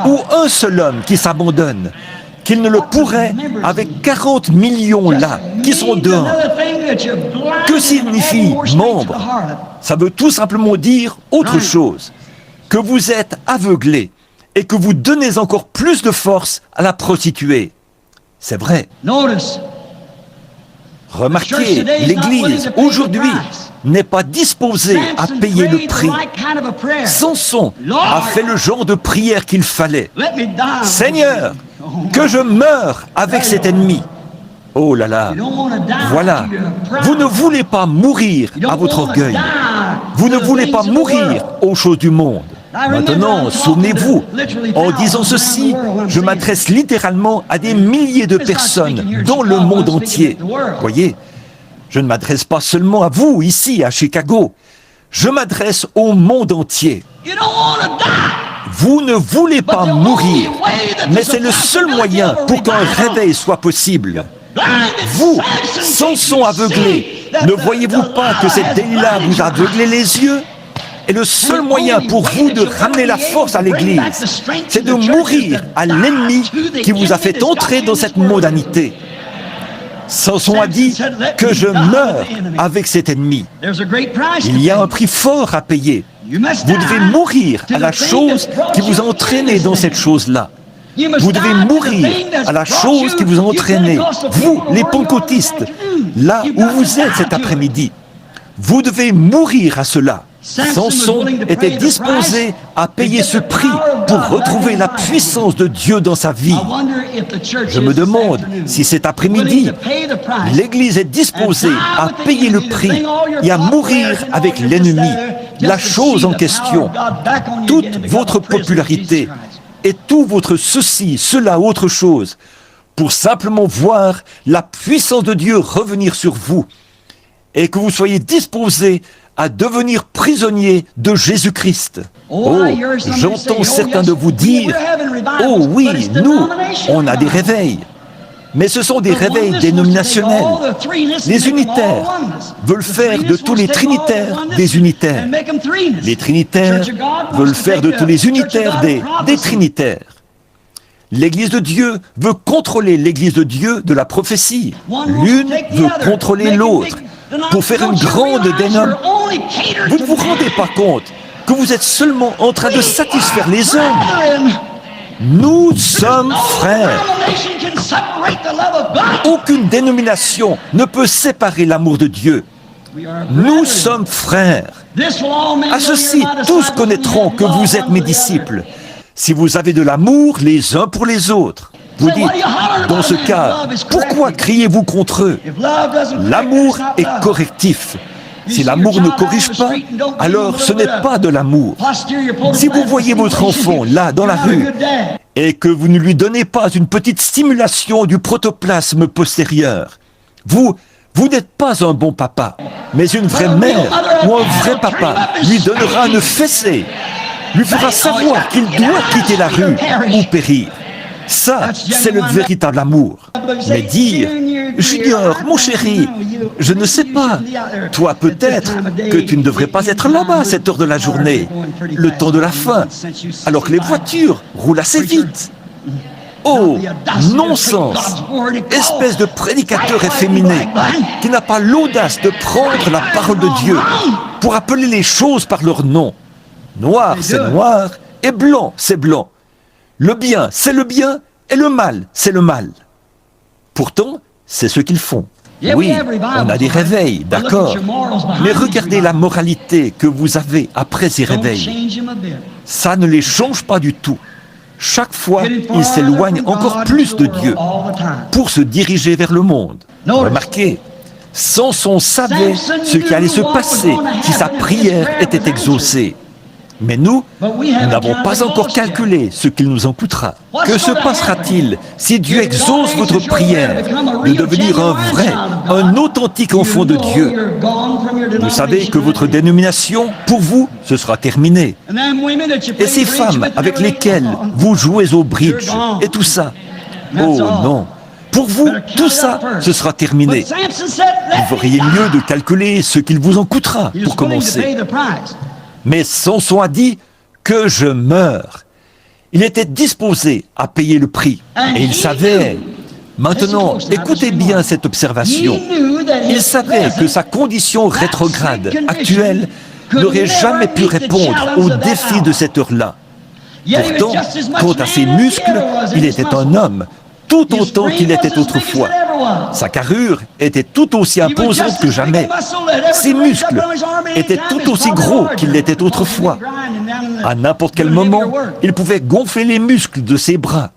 [SPEAKER 1] ou un seul homme qui s'abandonne, qu'il ne le pourrait avec 40 millions là, qui sont dehors. Que signifie membre? Ça veut tout simplement dire autre chose, que vous êtes aveuglé et que vous donnez encore plus de force à la prostituée. C'est vrai. Remarquez, l'Église, aujourd'hui, n'est pas disposée à payer le prix. Samson a fait le genre de prière qu'il fallait. Seigneur, que je meure avec cet ennemi. Oh là là, voilà, vous ne voulez pas mourir à votre orgueil. Vous ne voulez pas mourir aux choses du monde. Maintenant, souvenez-vous, en disant ceci, je m'adresse littéralement à des milliers de personnes dans le monde entier. Voyez, je ne m'adresse pas seulement à vous, ici, à Chicago. Je m'adresse au monde entier. Vous ne voulez pas mourir, mais c'est le seul moyen pour qu'un réveil soit possible. Vous, Samson aveuglé, ne voyez-vous pas que cette Delilah vous a aveuglé les yeux? Et le seul moyen pour vous de ramener la force à l'Église, c'est de mourir à l'ennemi qui vous a fait entrer dans cette mondanité. Samson a dit que je meurs avec cet ennemi. Il y a un prix fort à payer. Vous devez mourir à la chose qui vous a entraîné dans cette chose-là. Vous devez mourir à la chose qui vous a entraîné, vous, les pentecôtistes, là où vous êtes cet après-midi. Vous devez mourir à cela. Samson était disposé à payer ce prix pour retrouver la puissance de Dieu dans sa vie. Je me demande si cet après-midi, l'Église est disposée à payer le prix et à mourir avec l'ennemi, la chose en question, toute votre popularité et tout votre ceci, cela, autre chose, pour simplement voir la puissance de Dieu revenir sur vous et que vous soyez disposés à devenir prisonniers de Jésus-Christ. Oh, j'entends certains de vous dire, oh oui, nous, on a des réveils. Mais ce sont des réveils dénominationnels. Les unitaires veulent faire de tous les trinitaires des unitaires. Les trinitaires veulent faire de tous les unitaires des trinitaires. L'Église de Dieu veut contrôler l'Église de Dieu de la prophétie. L'une veut contrôler l'autre pour faire une grande dénomination. Vous ne vous rendez pas compte que vous êtes seulement en train de satisfaire les hommes. Nous sommes frères. Aucune dénomination ne peut séparer l'amour de Dieu. Nous sommes frères. À ceci, tous connaîtront que vous êtes mes disciples, si vous avez de l'amour les uns pour les autres. Vous dites, dans ce cas, pourquoi criez-vous contre eux? L'amour est correctif. Si l'amour ne corrige pas, alors ce n'est pas de l'amour. Si vous voyez votre enfant là, dans la rue, et que vous ne lui donnez pas une petite stimulation du protoplasme postérieur, vous n'êtes pas un bon papa, mais une vraie mère ou un vrai papa lui donnera une fessée, lui fera savoir qu'il doit quitter la rue ou périr. Ça, c'est le véritable amour. Mais dire, Junior, mon chéri, je ne sais pas, toi peut-être que tu ne devrais pas être là-bas à cette heure de la journée, le temps de la fin, alors que les voitures roulent assez vite. Oh, non-sens! Espèce de prédicateur efféminé qui n'a pas l'audace de prendre la parole de Dieu pour appeler les choses par leur nom. Noir, c'est noir, et blanc, c'est blanc. Le bien, c'est le bien, et le mal, c'est le mal. Pourtant, c'est ce qu'ils font. Oui, on a des réveils, d'accord, mais regardez la moralité que vous avez après ces réveils. Ça ne les change pas du tout. Chaque fois, ils s'éloignent encore plus de Dieu pour se diriger vers le monde. Remarquez, Samson savait ce qui allait se passer si sa prière était exaucée. Mais nous n'avons pas encore calculé ce qu'il nous en coûtera. Que se passera-t-il si Dieu exauce votre prière de devenir un vrai, un authentique enfant de Dieu? Vous savez que votre dénomination, pour vous, ce sera terminé. Et ces femmes avec lesquelles vous jouez au bridge et tout ça, oh non, pour vous, tout ça, ce sera terminé. Vous feriez mieux de calculer ce qu'il vous en coûtera pour commencer. Mais Samson a dit que je meurs. Il était disposé à payer le prix. Et il savait. Maintenant, écoutez bien cette observation. Il savait que sa condition rétrograde actuelle n'aurait jamais pu répondre aux défis de cette heure-là. Pourtant, quant à ses muscles, il était un homme, tout autant qu'il était autrefois. Sa carrure était tout aussi imposante que jamais. Ses muscles étaient tout aussi gros qu'ils l'étaient autrefois. À n'importe quel moment, il pouvait gonfler les muscles de ses bras.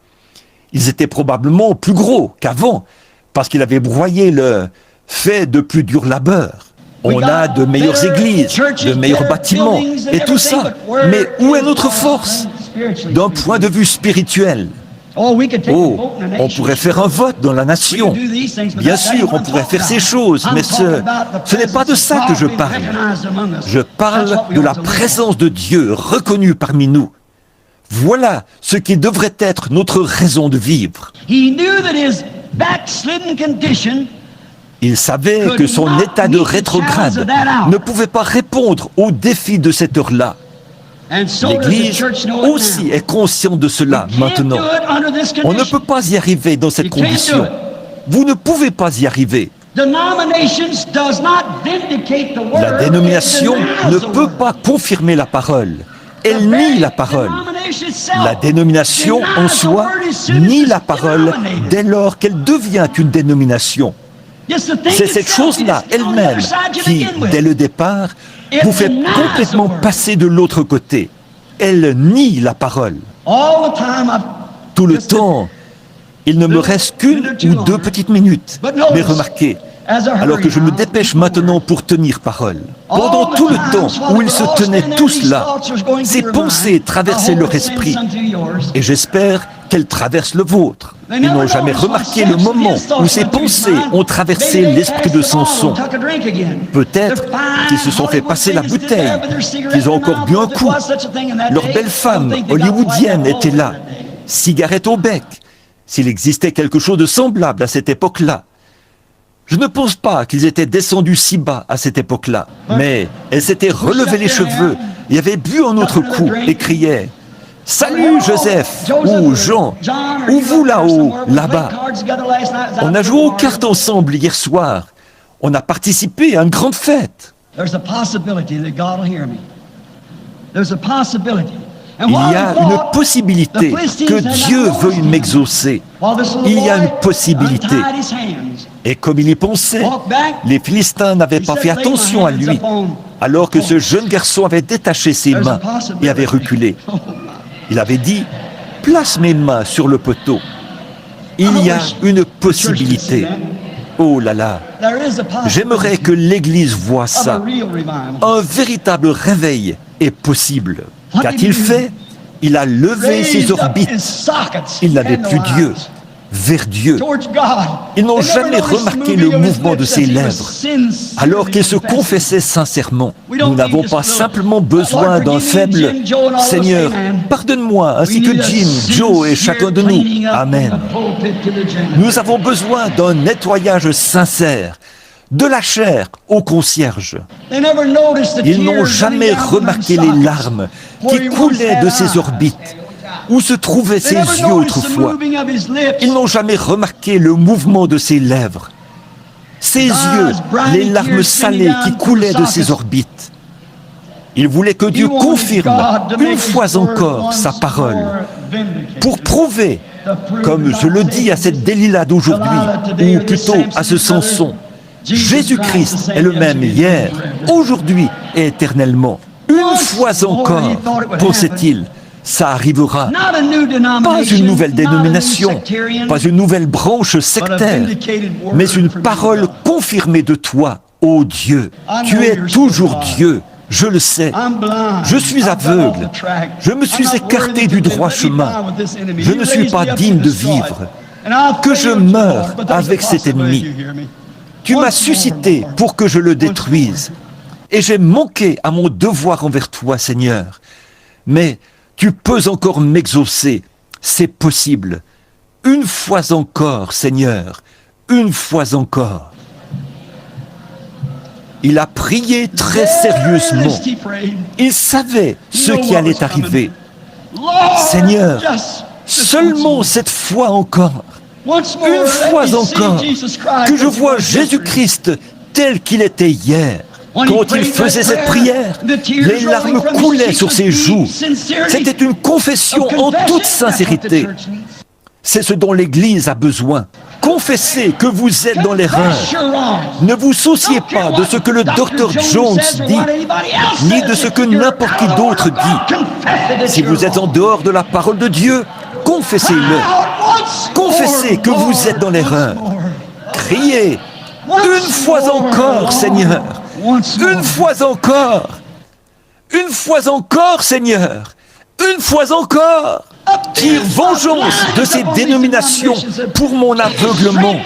[SPEAKER 1] Ils étaient probablement plus gros qu'avant, parce qu'il avait broyé le fait de plus dur labeur. On a de meilleures églises, de meilleurs bâtiments, et tout ça. Mais où est notre force d'un point de vue spirituel? Oh, on pourrait faire un vote dans la nation. Bien sûr, on pourrait faire ces choses, mais ce n'est pas de ça que je parle. Je parle de la présence de Dieu reconnue parmi nous. Voilà ce qui devrait être notre raison de vivre. Il savait que son état de rétrograde ne pouvait pas répondre aux défis de cette heure-là. L'Église aussi est consciente de cela maintenant. On ne peut pas y arriver dans cette condition. Vous ne pouvez pas y arriver. La dénomination ne peut pas confirmer la parole. Elle nie la parole. La dénomination en soi nie la parole dès lors qu'elle devient une dénomination. C'est cette chose-là elle-même qui, dès le départ, vous fait complètement passer de l'autre côté. Elle nie la parole. Tout le temps, il ne me reste qu'une ou deux petites minutes. Mais remarquez, alors que je me dépêche maintenant pour tenir parole. Pendant tout le temps où ils se tenaient tous là, ces pensées traversaient leur esprit, et j'espère qu'elles traversent le vôtre. Ils n'ont jamais remarqué le moment où ces pensées ont traversé l'esprit de Samson. Peut-être qu'ils se sont fait passer la bouteille, qu'ils ont encore bu un coup. Leur belle femme hollywoodienne était là, cigarette au bec, s'il existait quelque chose de semblable à cette époque-là. Je ne pense pas qu'ils étaient descendus si bas à cette époque-là, mais elle s'était relevé les cheveux et avait bu un autre coup et criait « Salut Joseph » ou « Jean » ou « vous là-haut, là-bas ». On a joué aux cartes ensemble hier soir. On a participé à une grande fête. Il y a une possibilité que Dieu veuille m'exaucer. Il y a une possibilité. Et comme il y pensait, les Philistins n'avaient pas fait attention à lui, alors que ce jeune garçon avait détaché ses mains et avait reculé. Il avait dit, « Place mes mains sur le poteau. » Il y a une possibilité. Oh là là, j'aimerais que l'Église voie ça. Un véritable réveil est possible. Qu'a-t-il fait? Il a levé ses orbites. Il n'avait plus Dieu, vers Dieu. Ils n'ont jamais remarqué le mouvement de ses lèvres, alors qu'il se confessait sincèrement. Nous n'avons pas simplement besoin d'un faible « Seigneur, pardonne-moi, ainsi que Jim, Joe et chacun de nous. Amen. » Nous avons besoin d'un nettoyage sincère, de la chair au concierge. Ils n'ont jamais remarqué les larmes qui coulaient de ses orbites, où se trouvaient ses yeux autrefois. Ils n'ont jamais remarqué le mouvement de ses lèvres, ses yeux, les larmes salées qui coulaient de ses orbites. Ils voulaient que Dieu confirme une fois encore sa parole, pour prouver, comme je le dis à cette Delilah d'aujourd'hui, ou plutôt à ce Samson, Jésus-Christ est le même hier, aujourd'hui et éternellement. Une fois encore, pensait-il, ça arrivera. Pas une nouvelle dénomination, pas une nouvelle branche sectaire, mais une parole confirmée de toi, ô Dieu. Tu es toujours Dieu, je le sais. Je suis aveugle, je me suis écarté du droit chemin. Je ne suis pas digne de vivre. Que je meure avec cet ennemi. Tu m'as suscité pour que je le détruise. Et j'ai manqué à mon devoir envers toi, Seigneur. Mais tu peux encore m'exaucer. C'est possible. Une fois encore, Seigneur. Une fois encore. Il a prié très sérieusement. Il savait ce qui allait arriver. Seigneur, seulement cette fois encore. Une fois encore, que je vois Jésus-Christ tel qu'il était hier. Quand il faisait cette prière, les larmes coulaient sur ses joues. C'était une confession en toute sincérité. C'est ce dont l'Église a besoin. Confessez que vous êtes dans l'erreur. Ne vous souciez pas de ce que le docteur Jones dit, ni de ce que n'importe qui d'autre dit. Si vous êtes en dehors de la parole de Dieu, confessez-le. Confessez que vous êtes dans l'erreur. Criez, une fois encore, Seigneur. Une fois encore. Une fois encore, Seigneur. Une fois encore. Tire vengeance de ces dénominations pour mon aveuglement.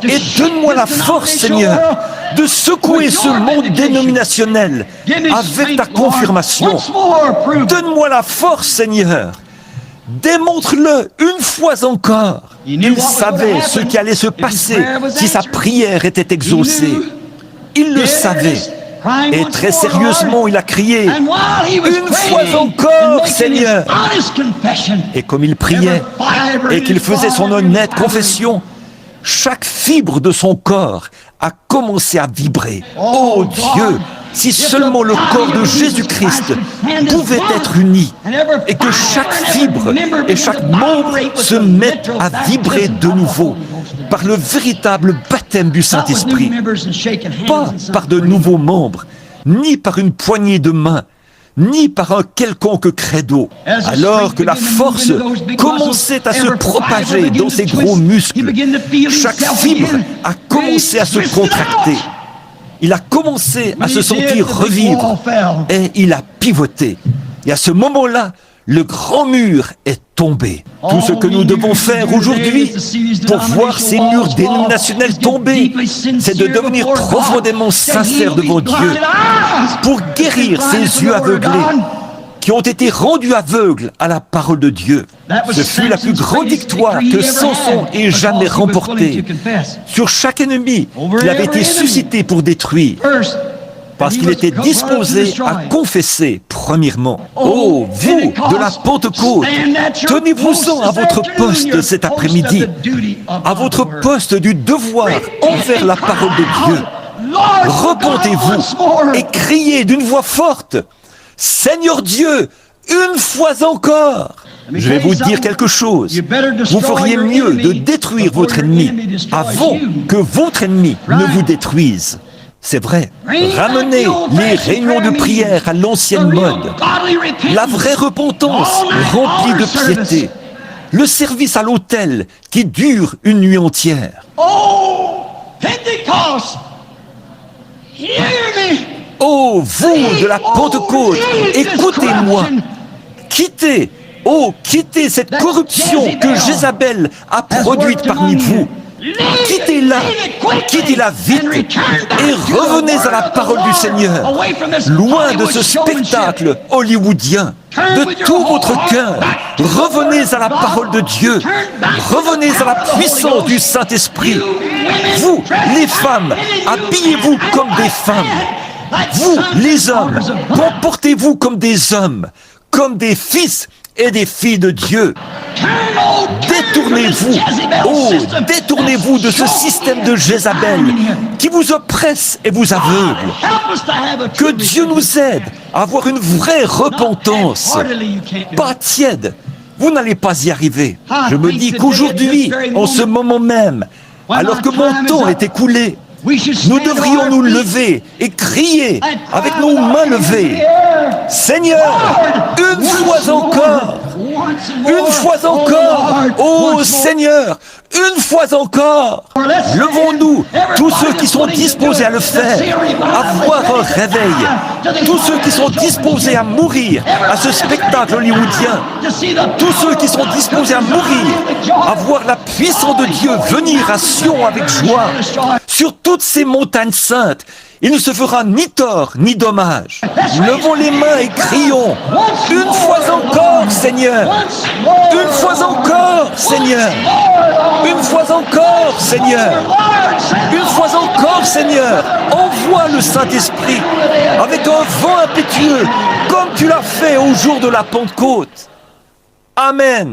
[SPEAKER 1] Et donne-moi la force, Seigneur, de secouer ce monde dénominationnel avec ta confirmation. Donne-moi la force, Seigneur. Démontre-le une fois encore. Il savait ce qui allait se passer si sa prière était exaucée. Il le savait. Et très sérieusement, il a crié, une fois encore, Seigneur. Et comme il priait et qu'il faisait son honnête confession, chaque fibre de son corps a commencé à vibrer. Oh Dieu, si seulement le corps de Jésus-Christ pouvait être uni et que chaque fibre et chaque membre se mettent à vibrer de nouveau par le véritable baptême du Saint-Esprit. Pas par de nouveaux membres, ni par une poignée de mains, ni par un quelconque credo. Alors que la force commençait à se propager dans ses gros muscles, chaque fibre a commencé à se contracter. Il a commencé à se sentir revivre et il a pivoté. Et à ce moment-là, le grand mur est tombé. Tout ce que nous devons faire aujourd'hui pour voir ces murs dénominationnels tomber, c'est de devenir profondément sincères devant Dieu, pour guérir ces yeux aveuglés qui ont été rendus aveugles à la parole de Dieu. Ce fut la plus grande victoire que Samson ait jamais remportée sur chaque ennemi qui avait été suscité pour détruire, parce qu'il était disposé à confesser premièrement. Oh, vous de la Pentecôte, tenez-vous-en à votre poste cet après-midi, à votre poste du devoir envers la parole de Dieu. Repentez-vous et criez d'une voix forte: Seigneur Dieu, une fois encore. Je vais vous dire quelque chose. Vous feriez mieux de détruire votre ennemi avant que votre ennemi ne vous détruise. C'est vrai. Ramenez les réunions de prière à l'ancienne mode. La vraie repentance remplie de piété. Le service à l'autel qui dure une nuit entière.
[SPEAKER 2] Oh, Pentecost, hear me.
[SPEAKER 1] Oh, vous de la Pentecôte, écoutez-moi. Quittez, quittez cette corruption que Jézabel a produite parmi vous. Quittez-la vite et revenez à la parole du Seigneur, loin de ce spectacle hollywoodien. De tout votre cœur, revenez à la parole de Dieu, revenez à la puissance du Saint-Esprit. Vous, les femmes, habillez-vous comme des femmes. Vous, les hommes, comportez-vous comme des hommes, comme des fils et des filles de Dieu. Détournez-vous de ce système de Jézabel qui vous oppresse et vous aveugle. Que Dieu nous aide à avoir une vraie repentance, pas tiède. Vous n'allez pas y arriver. Je me dis qu'aujourd'hui, en ce moment même, alors que mon temps est écoulé, nous devrions nous lever et crier avec nos mains levées: Seigneur, une fois encore, ô Seigneur, une fois encore. Levons-nous, tous ceux qui sont disposés à le faire, à voir un réveil, tous ceux qui sont disposés à mourir à ce spectacle hollywoodien, tous ceux qui sont disposés à mourir, à voir la puissance de Dieu venir à Sion avec joie, sur toutes ces montagnes saintes. Il ne se fera ni tort ni dommage. Levons les mains et crions: une fois encore, Seigneur! Une fois encore, Seigneur! Une fois encore, Seigneur! Une fois encore, Seigneur! Envoie le Saint-Esprit avec un vent impétueux, comme tu l'as fait au jour de la Pentecôte. Amen.